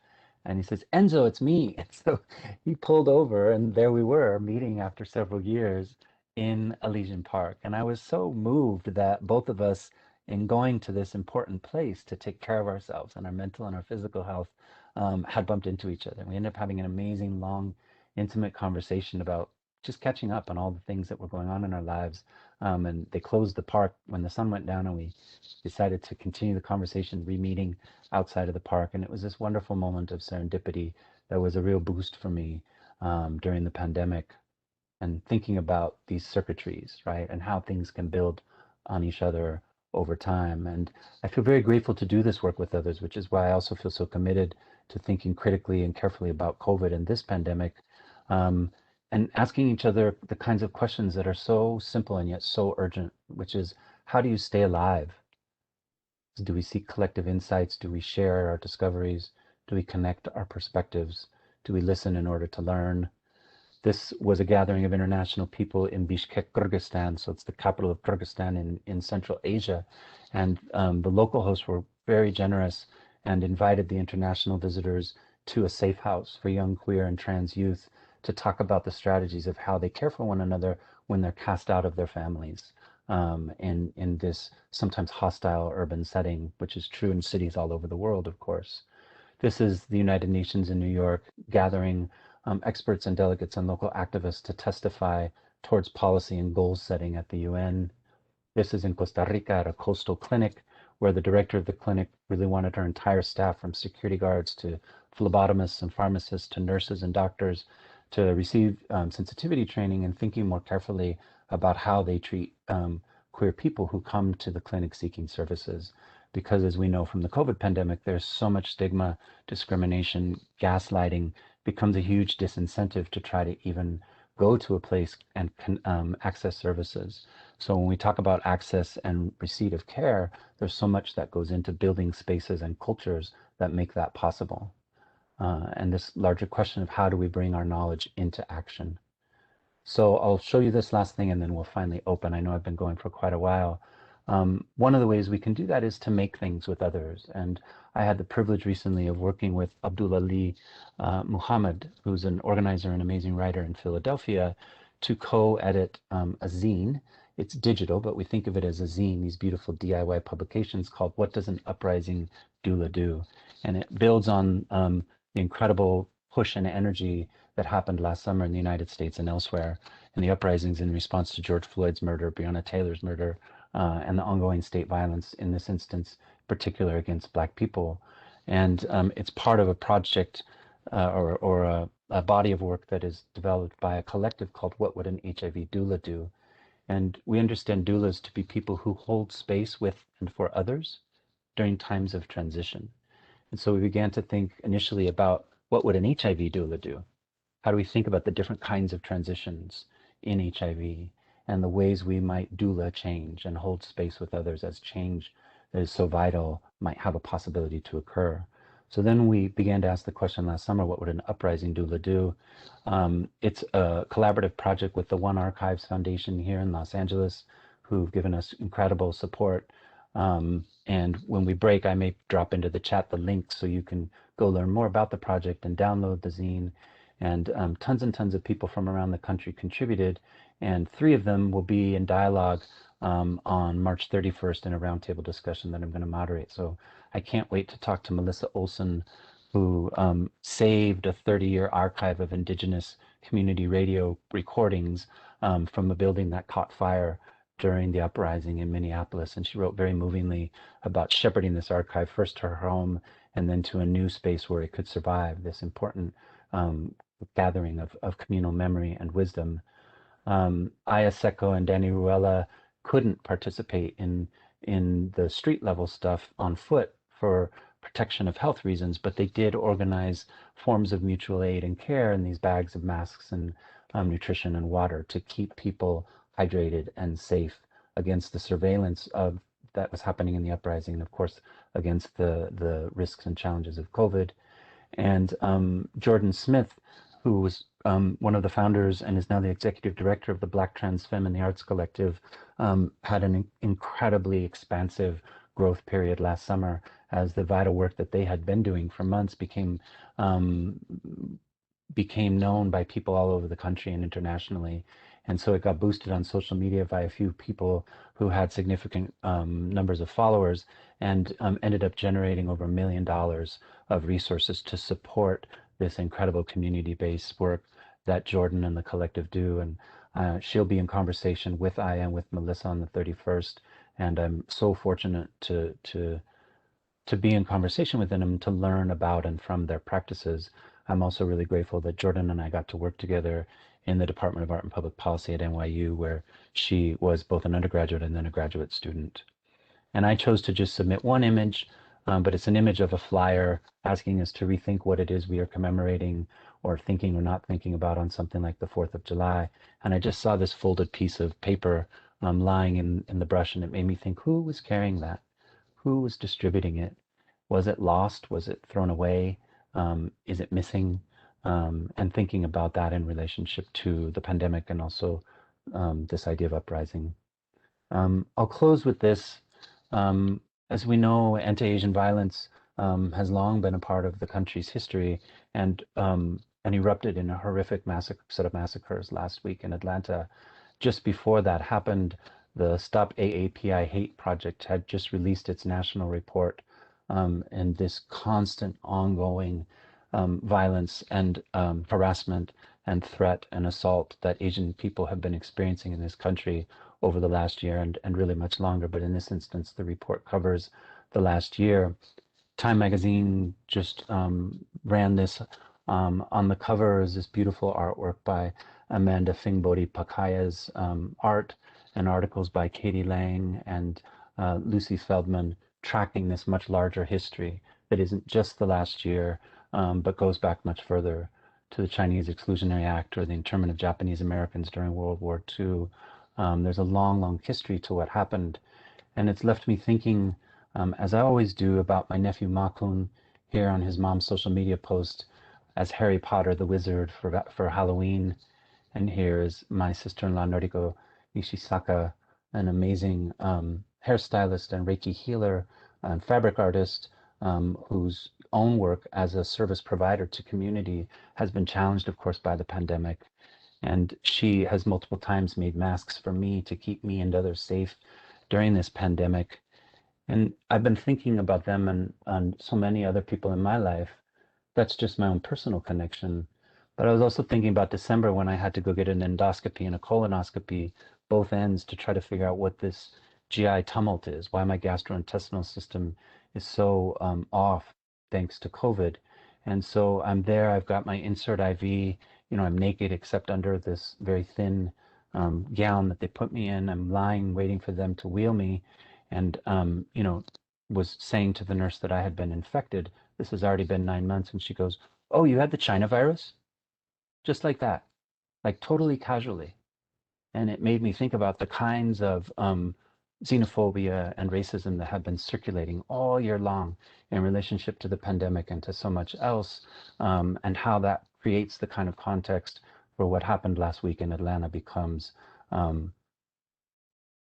And he says, "Enzo, it's me." And so he pulled over, and there we were, meeting after several years in Elysian Park. And I was so moved that both of us, in going to this important place to take care of ourselves and our mental and our physical health, had bumped into each other. We ended up having an amazing, long, intimate conversation about just catching up on all the things that were going on in our lives. And they closed the park when the sun went down, and we decided to continue the conversation, re-meeting outside of the park. And it was this wonderful moment of serendipity that was a real boost for me during the pandemic, and thinking about these circuitries, right, and how things can build on each other over time. And I feel very grateful to do this work with others, which is why I also feel so committed to thinking critically and carefully about COVID and this pandemic, and asking each other the kinds of questions that are so simple and yet so urgent, which is, how do you stay alive? Do we seek collective insights? Do we share our discoveries? Do we connect our perspectives? Do we listen in order to learn? This was a gathering of international people in Bishkek, Kyrgyzstan, so it's the capital of Kyrgyzstan in Central Asia. And the local hosts were very generous and invited the international visitors to a safe house for young queer and trans youth to talk about the strategies of how they care for one another when they're cast out of their families in this sometimes hostile urban setting, which is true in cities all over the world, of course. This is the United Nations in New York gathering experts and delegates and local activists to testify towards policy and goal setting at the UN. This is in Costa Rica at a coastal clinic where the director of the clinic really wanted her entire staff, from security guards to phlebotomists and pharmacists to nurses and doctors, to receive sensitivity training and thinking more carefully about how they treat queer people who come to the clinic seeking services. Because as we know from the COVID pandemic, there's so much stigma, discrimination, gaslighting becomes a huge disincentive to try to even go to a place and access services. So when we talk about access and receipt of care, there's so much that goes into building spaces and cultures that make that possible. And this larger question of how do we bring our knowledge into action. So I'll show you this last thing and then we'll finally open. I know I've been going for quite a while. One of the ways we can do that is to make things with others. And I had the privilege recently of working with Abdul Ali Muhammad, who's an organizer and amazing writer in Philadelphia, to co-edit a zine. It's digital, but we think of it as a zine, these beautiful DIY publications called What Does an Uprising Doula Do? And it builds on the incredible push and energy that happened last summer in the United States and elsewhere, and the uprisings in response to George Floyd's murder, Breonna Taylor's murder, and the ongoing state violence, in this instance, particular against Black people. And it's part of a project or a body of work that is developed by a collective called What Would an HIV Doula Do? And we understand doulas to be people who hold space with and for others during times of transition. And so we began to think initially about what would an HIV doula do? How do we think about the different kinds of transitions in HIV and the ways we might doula change and hold space with others as change that is so vital might have a possibility to occur? So then we began to ask the question last summer, what would an uprising doula do? It's a collaborative project with the One Archives Foundation here in Los Angeles, who've given us incredible support. And when we break, I may drop into the chat the link so you can go learn more about the project and download the zine. And tons and tons of people from around the country contributed, and 3 of them will be in dialogue on March 31st in a roundtable discussion that I'm going to moderate. So I can't wait to talk to Melissa Olson, who saved a 30-year archive of Indigenous community radio recordings from a building that caught fire during the uprising in Minneapolis. And she wrote very movingly about shepherding this archive first to her home and then to a new space where it could survive this important gathering of communal memory and wisdom. Aya Seko and Danny Ruella couldn't participate in the street level stuff on foot for protection of health reasons, but they did organize forms of mutual aid and care in these bags of masks and nutrition and water to keep people hydrated and safe against the surveillance of that was happening in the uprising, and of course against the risks and challenges of COVID. And Jordan Smith, who was one of the founders and is now the executive director of the Black Trans Femme in the Arts Collective, had an incredibly expansive growth period last summer as the vital work that they had been doing for months became known by people all over the country and internationally. And so it got boosted on social media by a few people who had significant numbers of followers and ended up generating over $1 million of resources to support this incredible community-based work that Jordan and the collective do. And she'll be in conversation with Aya and with Melissa on the 31st. And I'm so fortunate to be in conversation with them, to learn about and from their practices. I'm also really grateful that Jordan and I got to work together in the Department of Art and Public Policy at NYU, where she was both an undergraduate and then a graduate student. And I chose to just submit one image, but it's an image of a flyer asking us to rethink what it is we are commemorating or thinking or not thinking about on something like the 4th of July. And I just saw this folded piece of paper lying in the brush, and it made me think, who was carrying that? Who was distributing it? Was it lost? Was it thrown away? Is it missing? And thinking about that in relationship to the pandemic and also this idea of uprising. I'll close with this. As we know, anti-Asian violence has long been a part of the country's history and erupted in a horrific set of massacres last week in Atlanta. Just before that happened, the Stop AAPI Hate Project had just released its national report, and this constant ongoing violence and harassment and threat and assault that Asian people have been experiencing in this country over the last year and really much longer. But in this instance, the report covers the last year. Time magazine just ran this. On the cover is this beautiful artwork by Amanda Fingbody Pakaya's art, and articles by Katie Lang and Lucy Feldman tracking this much larger history that isn't just the last year, but goes back much further to the Chinese Exclusionary Act or the internment of Japanese Americans during World War II. There's a long, long history to what happened. And it's left me thinking, as I always do, about my nephew Makun here on his mom's social media post as Harry Potter the Wizard for Halloween. And here is my sister-in-law Noriko Nishisaka, an amazing hairstylist and Reiki healer and fabric artist whose own work as a service provider to community has been challenged, of course, by the pandemic. And she has multiple times made masks for me to keep me and others safe during this pandemic. And I've been thinking about them and so many other people in my life. That's just my own personal connection. But I was also thinking about December when I had to go get an endoscopy and a colonoscopy, both ends, to try to figure out what this GI tumult is, why my gastrointestinal system is so off thanks to COVID. And so I'm there, I've got my insert IV, I'm naked except under this very thin gown that they put me in. I'm lying, waiting for them to wheel me, and was saying to the nurse that I had been infected. This has already been 9 months, and she goes, "Oh, you had the China virus?" Just like that, like totally casually. And it made me think about the kinds of xenophobia and racism that have been circulating all year long in relationship to the pandemic and to so much else, and how that creates the kind of context for what happened last week in Atlanta um,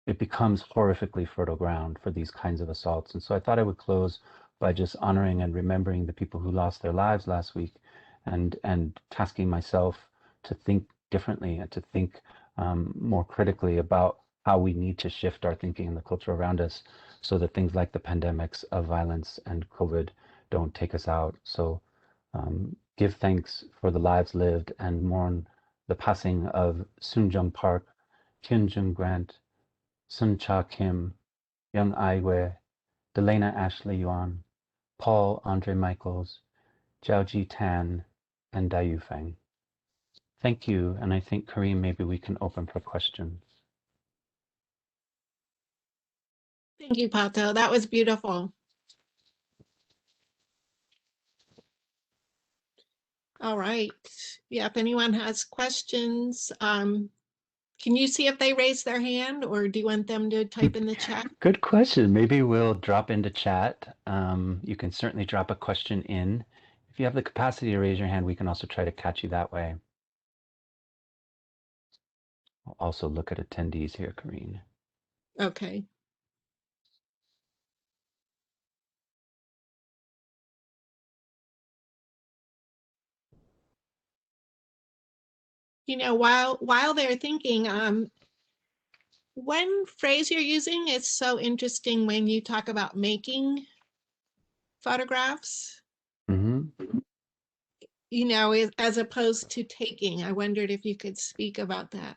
it becomes horrifically fertile ground for these kinds of assaults. And so I thought I would close by just honoring and remembering the people who lost their lives last week, and tasking myself to think differently and to think more critically about how we need to shift our thinking in the culture around us so that things like the pandemics of violence and COVID don't take us out. So give thanks for the lives lived and mourn the passing of Soon-Jung Park, Kyun-Jung Grant, Sun Cha Kim, Young Ai Wei, Delana Ashley Yuan, Paul Andre Michaels, Jiao Ji Tan, and Dayu Feng. Thank you, and I think, Kareem, maybe we can open for questions. Thank you, Pato. That was beautiful. All right. Yeah, if anyone has questions, can you see if they raise their hand, or do you want them to type in the chat? Good question. Maybe we'll drop into chat. You can certainly drop a question in. If you have the capacity to raise your hand, we can also try to catch you that way. I'll also look at attendees here, Karine. Okay. You know, while they're thinking, one phrase you're using is so interesting when you talk about making photographs, Mm-hmm. you know, as opposed to taking. I wondered if you could speak about that.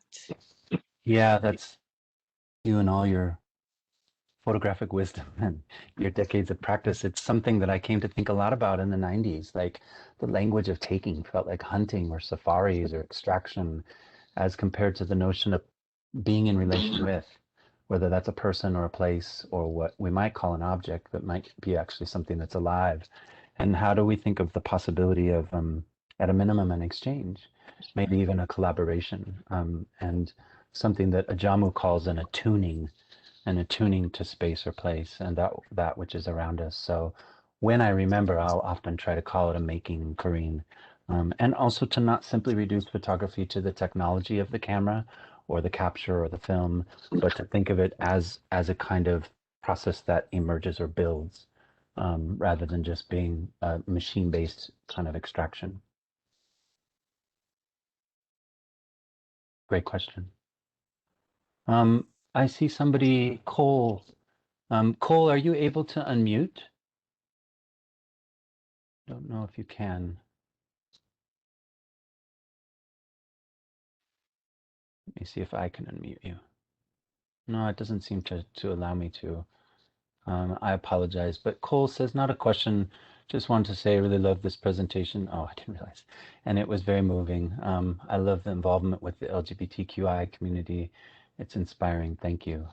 Yeah, that's you and all your photographic wisdom and your decades of practice. It's something that I came to think a lot about in the 90s. Like the language of taking felt like hunting or safaris or extraction, as compared to the notion of being in relation with, whether that's a person or a place or what we might call an object, but might be actually something that's alive. And how do we think of the possibility of, at a minimum, an exchange, maybe even a collaboration, and something that Ajamu calls an attuning, to space or place and that which is around us. So when I remember, I'll often try to call it a making, Karine, and also to not simply reduce photography to the technology of the camera or the capture or the film, but to think of it as a kind of process that emerges or builds, rather than just being a machine-based kind of extraction. Great question. I see somebody, Cole. Cole, are you able to unmute? Don't know if you can. Let me see if I can unmute you. No, it doesn't seem to allow me to. I apologize, but Cole says, not a question, just wanted to say I really love this presentation. Oh, I didn't realize. And it was very moving. I love the involvement with the LGBTQI community. It's inspiring. Thank you.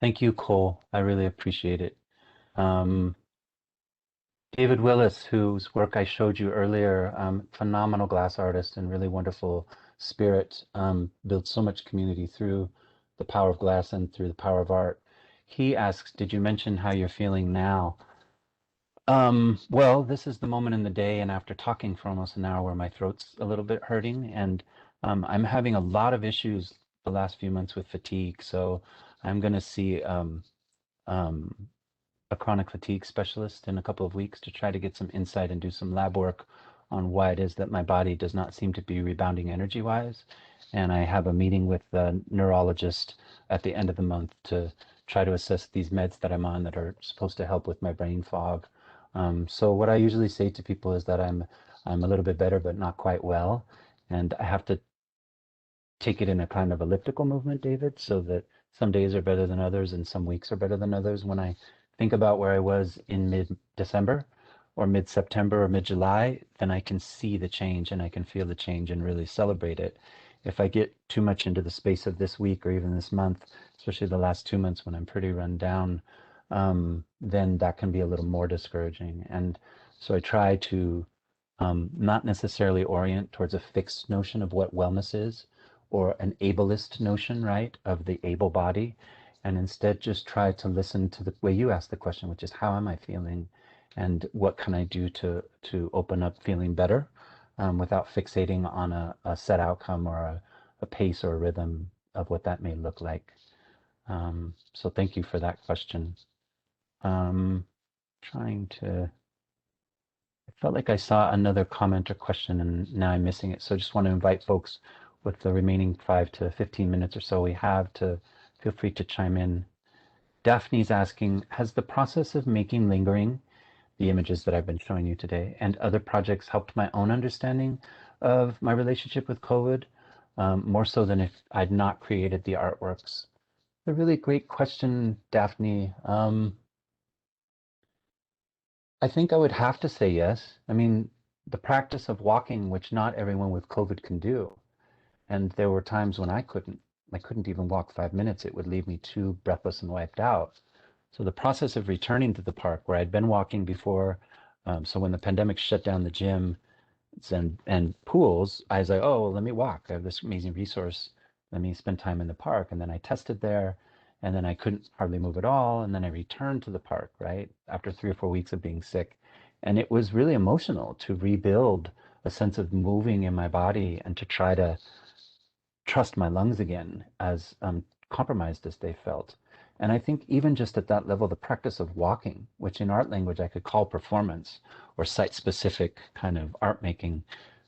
Thank you, Cole. I really appreciate it. David Willis, whose work I showed you earlier, phenomenal glass artist and really wonderful spirit, built so much community through the power of glass and through the power of art. He asks, did you mention how you're feeling now? Well, this is the moment in the day and after talking for almost an hour where my throat's a little bit hurting, and I'm having a lot of issues the last few months with fatigue. So I'm going to see um, a chronic fatigue specialist in a couple of weeks to try to get some insight and do some lab work on why it is that my body does not seem to be rebounding energy-wise. And I have a meeting with the neurologist at the end of the month to try to assess these meds that I'm on that are supposed to help with my brain fog. So what I usually say to people is that I'm a little bit better, but not quite well. And I have to take it in a kind of elliptical movement, David, so that some days are better than others and some weeks are better than others. When I think about where I was in mid-December or mid-September or mid-July, then I can see the change and I can feel the change and really celebrate it. if I get too much into the space of this week or even this month, especially the last 2 months when I'm pretty run down, then that can be a little more discouraging. And so I try to not necessarily orient towards a fixed notion of what wellness is or an ableist notion, right, of the able body, and instead just try to listen to the way you asked the question, which is how am I feeling and what can I do to open up feeling better without fixating on a set outcome or a pace or a rhythm of what that may look like. So thank you for that question. Trying to, I felt like I saw another comment or question and now I'm missing it. So I just want to invite folks with the remaining 5 to 15 minutes or so we have to feel free to chime in. Daphne's asking, has the process of making lingering, the images that I've been showing you today, and other projects helped my own understanding of my relationship with COVID, more so than if I'd not created the artworks? A really great question, Daphne. I think I would have to say yes. I mean, the practice of walking, which not everyone with COVID can do, and there were times when I couldn't. I couldn't even walk 5 minutes. It would leave me too breathless and wiped out. So the process of returning to the park where I'd been walking before, so when the pandemic shut down the gym and pools, I was like, oh, well, let me walk. I have this amazing resource. Let me spend time in the park. And then I tested there, and then I couldn't hardly move at all. And then I returned to the park, right, after 3 or 4 weeks of being sick. And it was really emotional to rebuild a sense of moving in my body and to try to trust my lungs again, as compromised as they felt. And I think even just at that level, the practice of walking, which in art language I could call performance or site-specific kind of art making,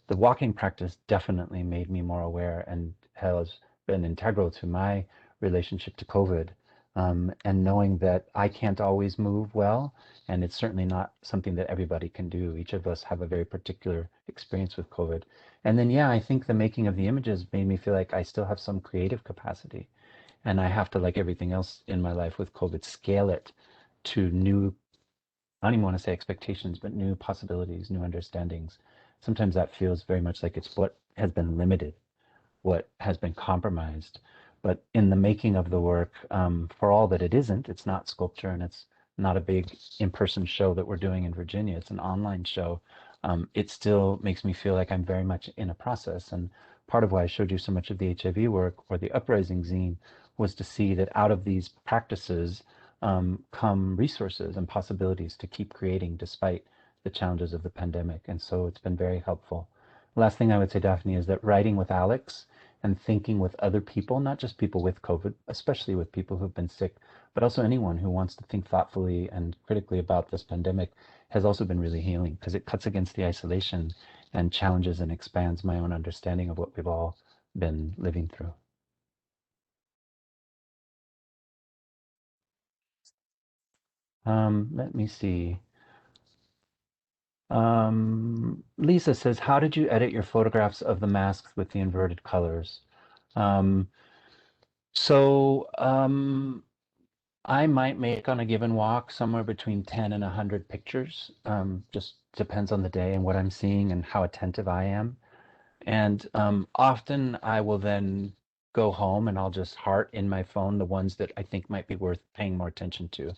the walking practice definitely made me more aware and has been integral to my relationship to COVID. And knowing that I can't always move well, and it's certainly not something that everybody can do. Each of us have a very particular experience with COVID. And then, yeah, I think the making of the images made me feel like I still have some creative capacity. And I have to, like everything else in my life with COVID, scale it to new, I don't even want to say expectations, but new possibilities, new understandings. Sometimes that feels very much like it's what has been limited, what has been compromised. But in the making of the work, for all that it isn't, it's not sculpture and it's not a big in-person show that we're doing in Virginia. It's an online show. It still makes me feel like I'm very much in a process. And part of why I showed you so much of the HIV work or the Uprising zine was to see that out of these practices come resources and possibilities to keep creating despite the challenges of the pandemic. And so it's been very helpful. Last thing I would say, Daphne, is that writing with Alex and thinking with other people, not just people with COVID, especially with people who've been sick, but also anyone who wants to think thoughtfully and critically about this pandemic, has also been really healing because it cuts against the isolation and challenges and expands my own understanding of what we've all been living through. Let me see. Lisa says, how did you edit your photographs of the masks with the inverted colors? Um, so I might make on a given walk somewhere between 10 and 100 pictures. Just depends on the day and what I'm seeing and how attentive I am. And often I will then go home and I'll just heart in my phone the ones that I think might be worth paying more attention to.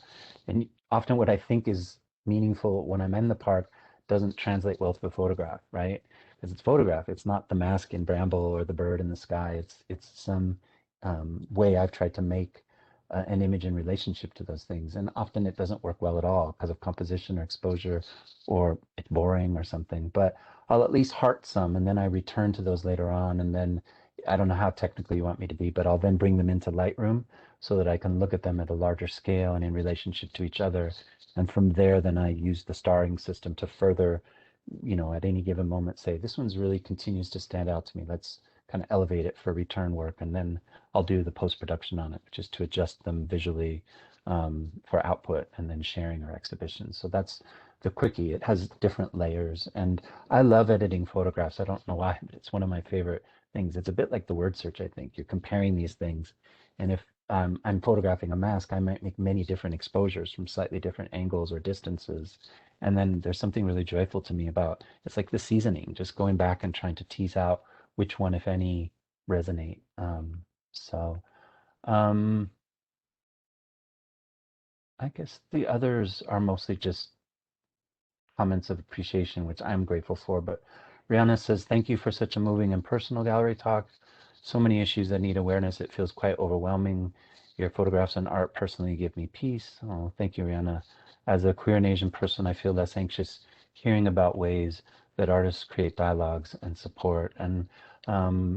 And often what I think is meaningful when I'm in the park doesn't translate well to the photograph, right? Because it's photograph. It's not the mask in bramble or the bird in the sky. It's some way I've tried to make an image in relationship to those things. And often it doesn't work well at all because of composition or exposure, or it's boring or something. But I'll at least heart some, and then I return to those later on. And then I don't know how technical you want me to be, but I'll then bring them into Lightroom so that I can look at them at a larger scale and in relationship to each other. And from there, then I use the starring system to further, at any given moment say, this one's really continues to stand out to me. Let's kind of elevate it for return work. And then I'll do the post-production on it, which is to adjust them visually for output and then sharing or exhibition. So that's the quickie. It has different layers. And I love editing photographs. I don't know why, but it's one of my favorite things. It's a bit like the word search, I think. You're comparing these things. And if I'm photographing a mask, I might make many different exposures from slightly different angles or distances. And then there's something really joyful to me about, it's like the seasoning, just going back and trying to tease out which one, if any, resonate. So um, I guess the others are mostly just comments of appreciation, which I'm grateful for. But Rihanna says, thank you for such a moving and personal gallery talk. So many issues that need awareness. It feels quite overwhelming. Your photographs and art personally give me peace. Oh, thank you, Rihanna. As a queer and Asian person, I feel less anxious hearing about ways that artists create dialogues and support. And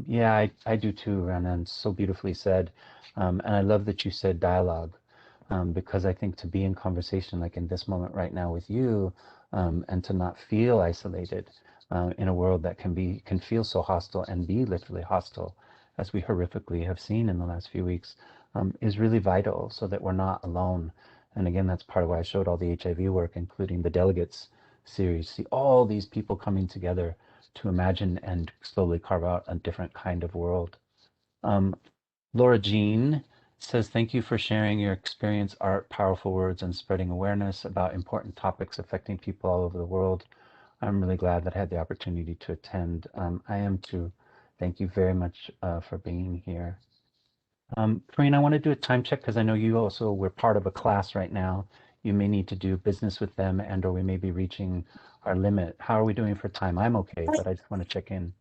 yeah, I do too, Rihanna, and so beautifully said. And I love that you said dialogue, because I think to be in conversation, like in this moment right now with you, and to not feel isolated in a world that can feel so hostile and be literally hostile, as we horrifically have seen in the last few weeks, is really vital so that we're not alone. And again, that's part of why I showed all the HIV work, including the delegates series. See all these people coming together to imagine and slowly carve out a different kind of world. Um, Laura Jean says, thank you for sharing your experience, art, powerful words, and spreading awareness about important topics affecting people all over the world. I'm really glad that I had the opportunity to attend. I am too. Thank you very much for being here. Karine, I want to do a time check because I know you also were part of a class right now. You may need to do business with them and or we may be reaching our limit. How are we doing for time? I'm okay, but I just want to check in.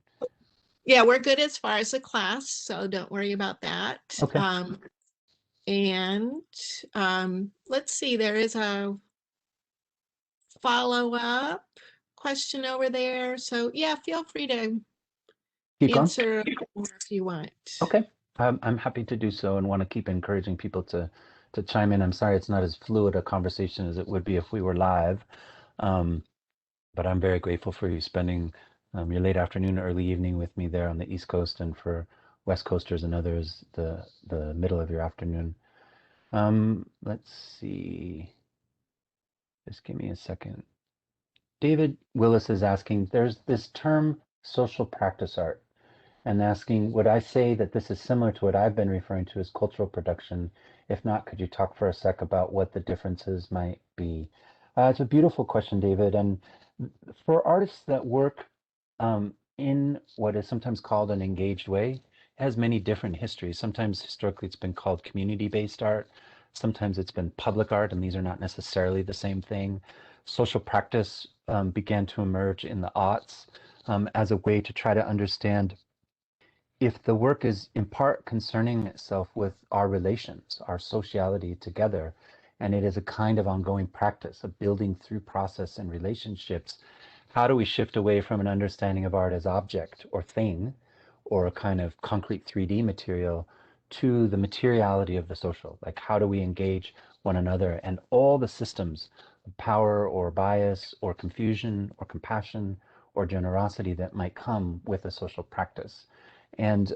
Yeah, we're good as far as the class, so don't worry about that. Okay. And let's see, there is a follow-up question over there. So yeah, feel free to Keep going. answer if you want. Okay. I'm happy to do so and want to keep encouraging people to chime in. I'm sorry it's not as fluid a conversation as it would be if we were live. Um, but I'm very grateful for you spending your late afternoon, early evening with me there on the East Coast, and for West Coasters and others, the middle of your afternoon. Let's see. Just give me a second. David Willis is asking, there's this term social practice art, and asking, would I say that this is similar to what I've been referring to as cultural production? If not, could you talk for a sec about what the differences might be? It's a beautiful question, David. And for artists that work in what is sometimes called an engaged way, it has many different histories. Sometimes historically it's been called community-based art. Sometimes it's been public art, and these are not necessarily the same thing. Social practice began to emerge in the aughts as a way to try to understand if the work is in part concerning itself with our relations, our sociality together, and it is a kind of ongoing practice of building through process and relationships, how do we shift away from an understanding of art as object or thing, or a kind of concrete 3D material, to the materiality of the social? Like, how do we engage one another and all the systems of power or bias or confusion or compassion or generosity that might come with a social practice? And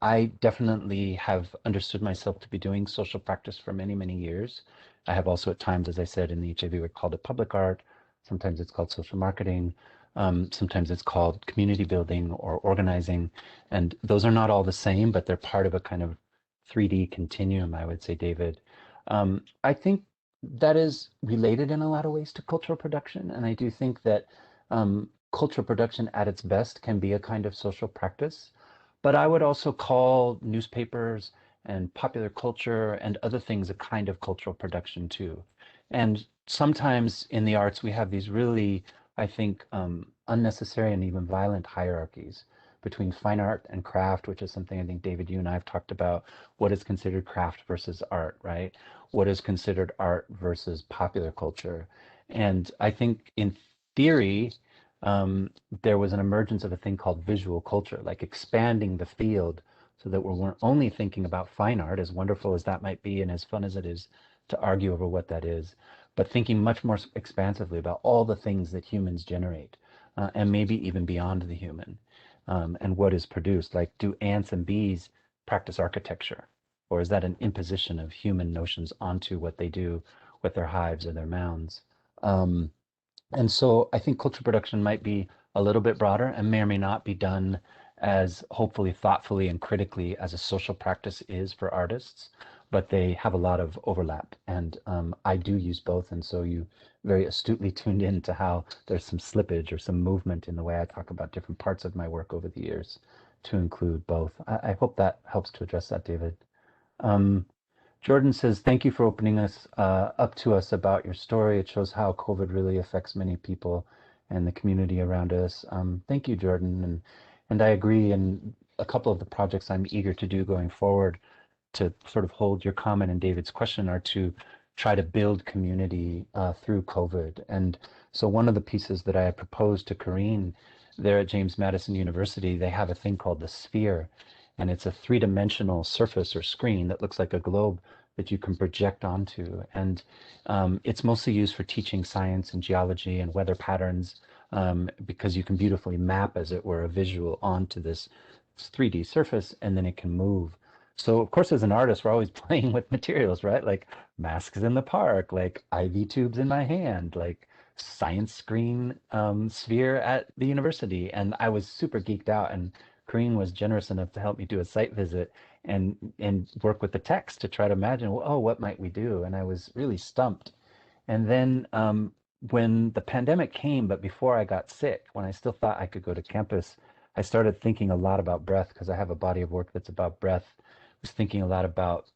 I definitely have understood myself to be doing social practice for many, many years. I have also at times, as I said in the HIV, we called it public art. Sometimes it's called social marketing. Sometimes it's called community building or organizing. And those are not all the same, but they're part of a kind of 3D continuum, I would say, David. I think that is related in a lot of ways to cultural production. And I do think that cultural production at its best can be a kind of social practice. But I would also call newspapers and popular culture and other things a kind of cultural production too. And sometimes in the arts, we have these really, I think, unnecessary and even violent hierarchies between fine art and craft, which is something I think, David, you and I have talked about. What is considered craft versus art, right? What is considered art versus popular culture? And I think in theory, there was an emergence of a thing called visual culture, like expanding the field so that we weren't only thinking about fine art, as wonderful as that might be and as fun as it is to argue over what that is, but thinking much more expansively about all the things that humans generate, and maybe even beyond the human, and what is produced. Like, do ants and bees practice architecture? Or is that an imposition of human notions onto what they do with their hives or their mounds? And so I think culture production might be a little bit broader and may or may not be done as hopefully thoughtfully and critically as a social practice is for artists, but they have a lot of overlap. And I do use both. And so you very astutely tuned in to how there's some slippage or some movement in the way I talk about different parts of my work over the years. to include both. I hope that helps to address that, David. Um, Jordan says, thank you for opening us up to us about your story. It shows how COVID really affects many people and the community around us. Thank you, Jordan. And I agree. And a couple of the projects I'm eager to do going forward to sort of hold your comment and David's question are to try to build community through COVID. And so one of the pieces that I had proposed to Corrine there at James Madison University, they have a thing called the sphere. And it's a three-dimensional surface or screen that looks like a globe that you can project onto. And it's mostly used for teaching science and geology and weather patterns because you can beautifully map, as it were, a visual onto this 3D surface, and then it can move. So of course, as an artist, we're always playing with materials, right? Like masks in the park, like IV tubes in my hand, like science screen sphere at the university. And I was super geeked out, and Corrine was generous enough to help me do a site visit and work with the text to try to imagine, well, oh, what might we do? And I was really stumped. And then when the pandemic came, but before I got sick, when I still thought I could go to campus, I started thinking a lot about breath because I have a body of work that's about breath. I was thinking a lot about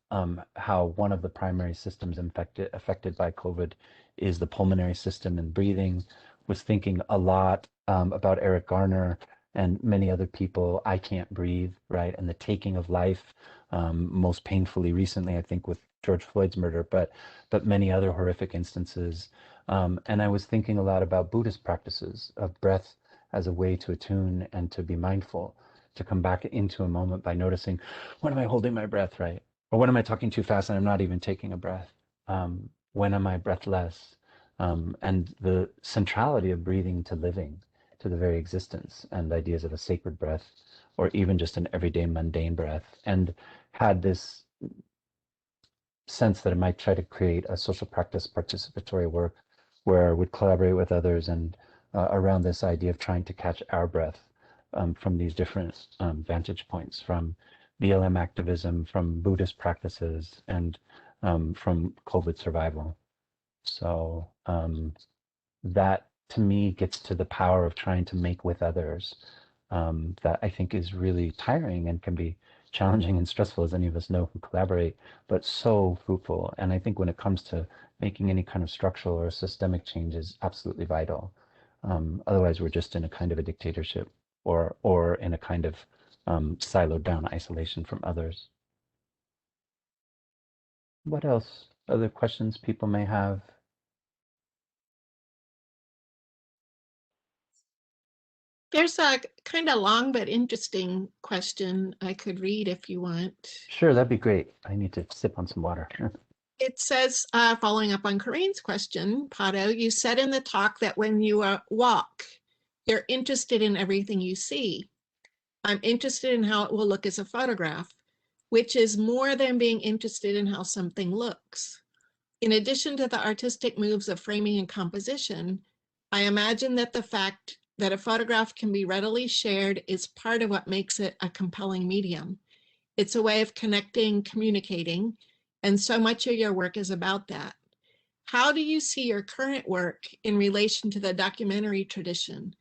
how one of the primary systems affected by COVID is the pulmonary system and breathing. Was thinking a lot about Eric Garner and many other people. I can't breathe, right? And the taking of life, most painfully recently, I think, with George Floyd's murder, but many other horrific instances. And I was thinking a lot about Buddhist practices of breath as a way to attune and to be mindful, to come back into a moment by noticing, when am I holding my breath, right? Or when am I talking too fast and I'm not even taking a breath? When am I breathless? And the centrality of breathing to living, to the very existence, and ideas of a sacred breath, or even just an everyday mundane breath, and had this sense that I might try to create a social practice participatory work where I would collaborate with others and around this idea of trying to catch our breath from these different vantage points, from BLM activism, from Buddhist practices, and from COVID survival. So that to me gets to the power of trying to make with others that I think is really tiring and can be challenging and stressful, as any of us know who collaborate, but so fruitful. And I think when it comes to making any kind of structural or systemic change is absolutely vital. Otherwise, we're just in a kind of a dictatorship or in a kind of siloed down isolation from others. What else? Other questions people may have? There's a kind of long but interesting question I could read if you want. Sure, that'd be great. I need to sip on some water. It says, following up on Corinne's question, Pato, you said in the talk that when you walk, you're interested in everything you see. I'm interested in how it will look as a photograph, which is more than being interested in how something looks. In addition to the artistic moves of framing and composition, I imagine that the fact that a photograph can be readily shared is part of what makes it a compelling medium. It's a way of connecting, communicating, and so much of your work is about that. How do you see your current work in relation to the documentary tradition,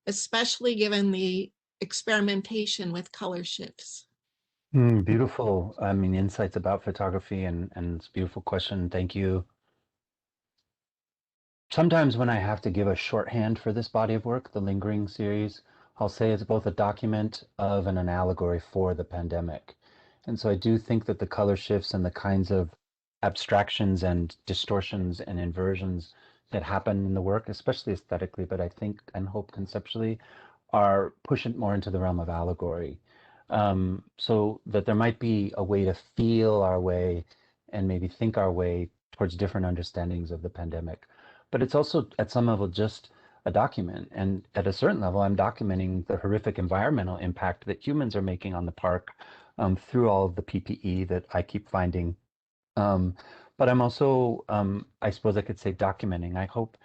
especially given the experimentation with color shifts? Beautiful. I mean, insights about photography and it's a beautiful question. Thank you. Sometimes when I have to give a shorthand for this body of work, the Lingering series, I'll say it's both a document of and an allegory for the pandemic. And so I do think that the color shifts and the kinds of abstractions and distortions and inversions that happen in the work, especially aesthetically, but I think and hope conceptually, are pushing more into the realm of allegory. So that there might be a way to feel our way and maybe think our way towards different understandings of the pandemic. But it's also at some level just a document. And at a certain level, I'm documenting the horrific environmental impact that humans are making on the park through all of the PPE that I keep finding. But I'm also, I suppose I could say, documenting. I hope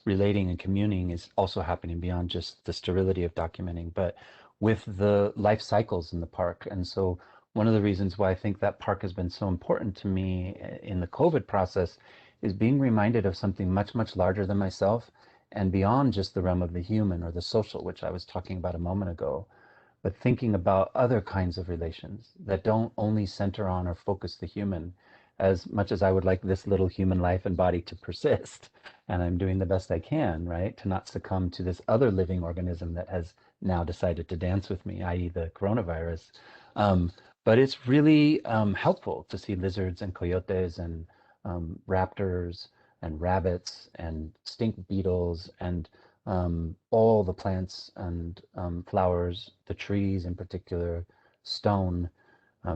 relating and communing is also happening beyond just the sterility of documenting, but with the life cycles in the park. And so one of the reasons why I think that park has been so important to me in the COVID process is being reminded of something much, much larger than myself and beyond just the realm of the human or the social, which I was talking about a moment ago. but thinking about other kinds of relations that don't only center on or focus the human. As much as I would like this little human life and body to persist, and I'm doing the best I can, right, to not succumb to this other living organism that has now decided to dance with me, i.e. the coronavirus. Um, but it's really helpful to see lizards and coyotes and raptors and rabbits and stink beetles and all the plants and flowers, the trees in particular, stone,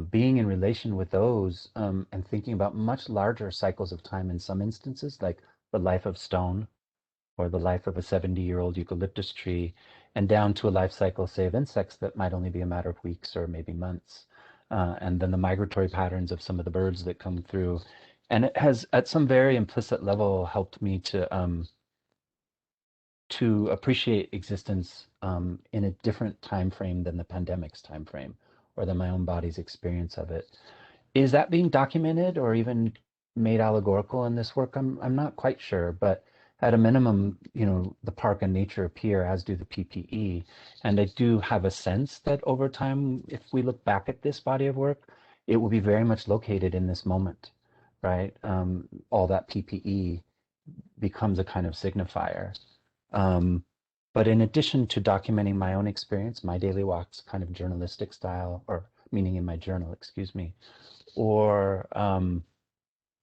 being in relation with those and thinking about much larger cycles of time in some instances, like the life of stone or the life of a 70-year-old eucalyptus tree, and down to a life cycle, say, of insects that might only be a matter of weeks or maybe months. And then the migratory patterns of some of the birds that come through. And it has, at some very implicit level, helped me to appreciate existence in a different time frame than the pandemic's time frame or than my own body's experience of it. Is that being documented or even made allegorical in this work? I'm not quite sure, but at a minimum, you know, the park and nature appear, as do the PPE. And I do have a sense that over time, if we look back at this body of work, it will be very much located in this moment, right? All that PPE becomes a kind of signifier. Um, but in addition to documenting my own experience, my daily walks, kind of journalistic style, or meaning in my journal, excuse me, or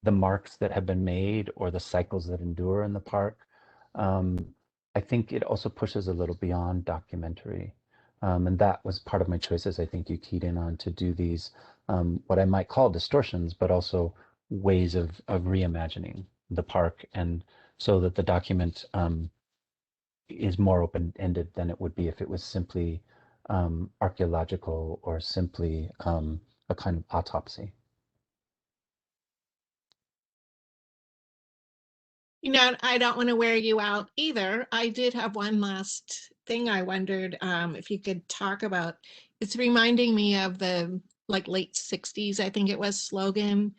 the marks that have been made or the cycles that endure in the park, um, I think it also pushes a little beyond documentary. And that was part of my choices. I think you keyed in on to do these, what I might call distortions, but also ways of reimagining the park, and so that the document is more open-ended than it would be if it was simply archaeological or simply a kind of autopsy. You know, I don't want to wear you out either. I did have one last thing I wondered if you could talk about. It's reminding me of the like late 60s, I think it was, slogan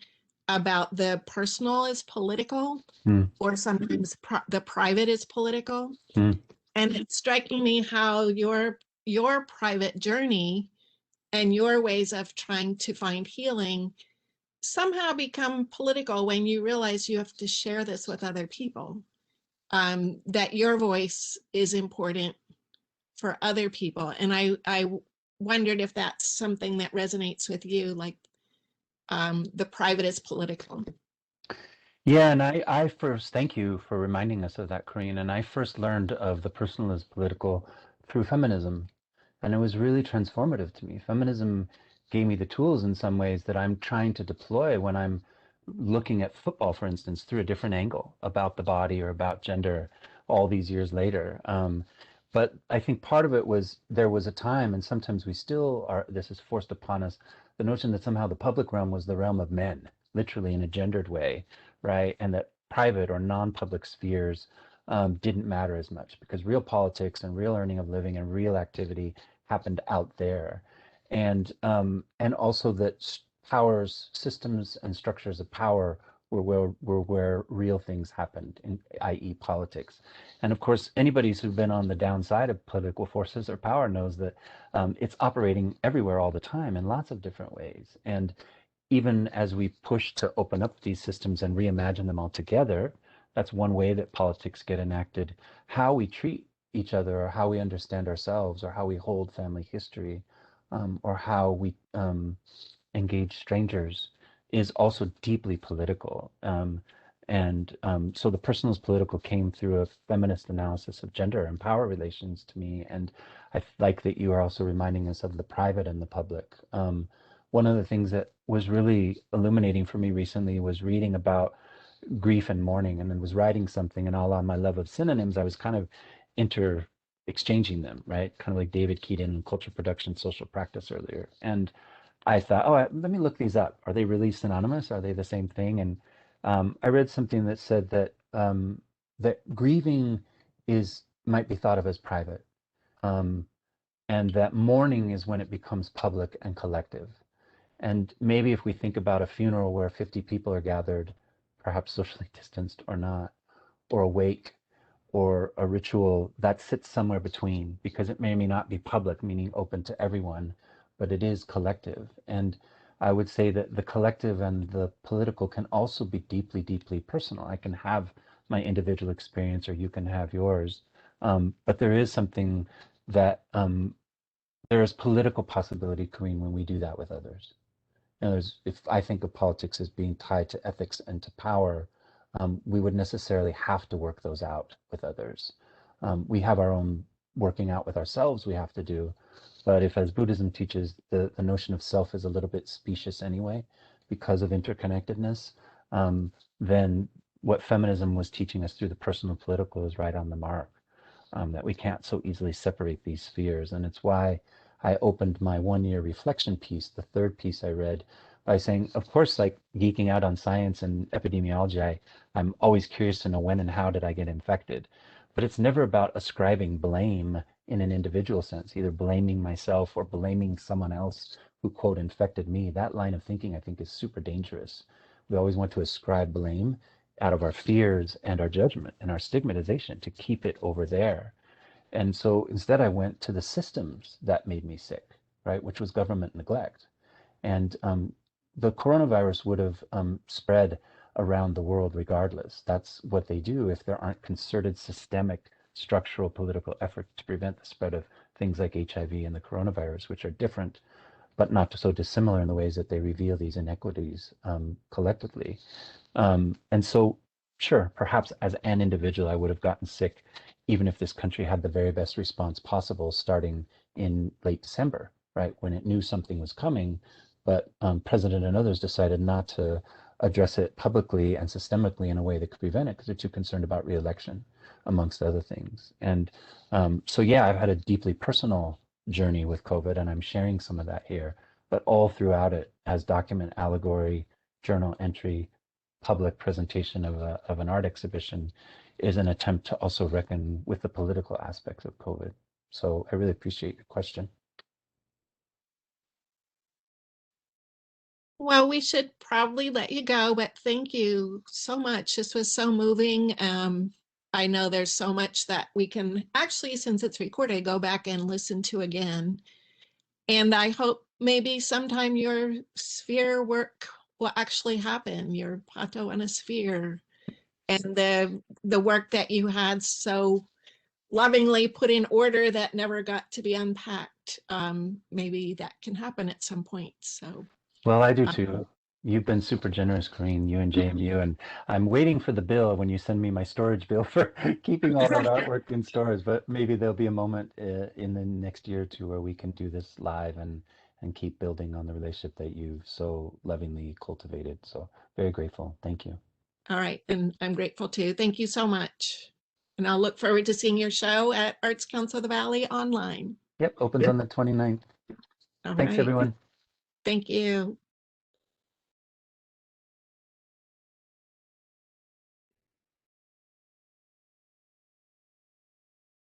about the personal is political, Mm, or sometimes the private is political. mm, And it's striking me how your private journey and your ways of trying to find healing somehow become political when you realize you have to share this with other people, that your voice is important for other people. And I wondered if that's something that resonates with you, like the private is political. Yeah, and I first, thank you for reminding us of that, Corinne. And I first learned of the personal as political through feminism. And it was really transformative to me. Feminism gave me the tools in some ways that I'm trying to deploy when I'm looking at football, for instance, through a different angle about the body or about gender all these years later. But I think part of it was there was a time, and sometimes we still are, this is forced upon us, the notion that somehow the public realm was the realm of men, literally in a gendered way, right? And that private or non-public spheres didn't matter as much because real politics and real earning of living and real activity happened out there, and also that powers, systems, and structures of power were where real things happened, i.e., politics. And of course, anybody who's been on the downside of political forces or power knows that it's operating everywhere all the time in lots of different ways. And even as we push to open up these systems and reimagine them all together, that's one way that politics get enacted. How we treat each other, or how we understand ourselves, or how we hold family history, or how we engage strangers is also deeply political. And so the personal is political came through a feminist analysis of gender and power relations to me. And I like that you are also reminding us of the private and the public. One of the things that was really illuminating for me recently was reading about grief and mourning, and then was writing something, and all on my love of synonyms, I was kind of inter exchanging them, right? Kind of like David Keaton in Culture Production, Social Practice earlier. And I thought, oh, let me look these up. Are they really synonymous? Are they the same thing? And I read something that said that that grieving is might be thought of as private, um, and that mourning is when it becomes public and collective. And maybe if we think about a funeral where 50 people are gathered, perhaps socially distanced or not, or a wake, or a ritual that sits somewhere between, because it may or may not be public, meaning open to everyone, but it is collective. And I would say that the collective and the political can also be deeply, deeply personal. I can have my individual experience, or you can have yours. But there is something that there is political possibility, Karine, when we do that with others. In other words, if I think of politics as being tied to ethics and to power, we would necessarily have to work those out with others. We have our own working out with ourselves we have to do. But if, as Buddhism teaches, the notion of self is a little bit specious anyway, because of interconnectedness, then what feminism was teaching us through the personal political is right on the mark, that we can't so easily separate these spheres. And it's why I opened my 1-year reflection piece, the third piece I read, by saying, of course, like geeking out on science and epidemiology, I'm always curious to know when and how did I get infected. But it's never about ascribing blame in an individual sense, either blaming myself or blaming someone else who, quote, infected me. That line of thinking, I think, is super dangerous. We always want to ascribe blame out of our fears and our judgment and our stigmatization to keep it over there. And so instead I went to the systems that made me sick, right, which was government neglect. And the coronavirus would have spread around the world regardless. That's what they do if there aren't concerted, systemic, structural political efforts to prevent the spread of things like HIV and the coronavirus, which are different, but not so dissimilar in the ways that they reveal these inequities collectively. And so, sure, perhaps as an individual, I would have gotten sick, even if this country had the very best response possible starting in late December, right, when it knew something was coming. But President and others decided not to address it publicly and systemically in a way that could prevent it because they're too concerned about re-election, amongst other things. And so, yeah, I've had a deeply personal journey with COVID, and I'm sharing some of that here. But all throughout it, as document, allegory, journal entry, public presentation of an art exhibition, is an attempt to also reckon with the political aspects of COVID. So I really appreciate your question. Well, we should probably let you go, but thank you so much. This was so moving. I know there's so much that we can actually, since it's recorded, go back and listen to again. And I hope maybe sometime your sphere work will actually happen, your Pato and a sphere, and the work that you had so lovingly put in order that never got to be unpacked. Maybe that can happen at some point. So. Well, I do too. You've been super generous, Karine, you and JMU, and I'm waiting for the bill when you send me my storage bill for keeping all that artwork in stores. But maybe there'll be a moment in the next year or two where we can do this live and keep building on the relationship that you've so lovingly cultivated. So very grateful. Thank you. All right, and I'm grateful too. Thank you so much. And I'll look forward to seeing your show at Arts Council of the Valley online. Yep, opens on the 29th. All Thanks, right. everyone. Thank you.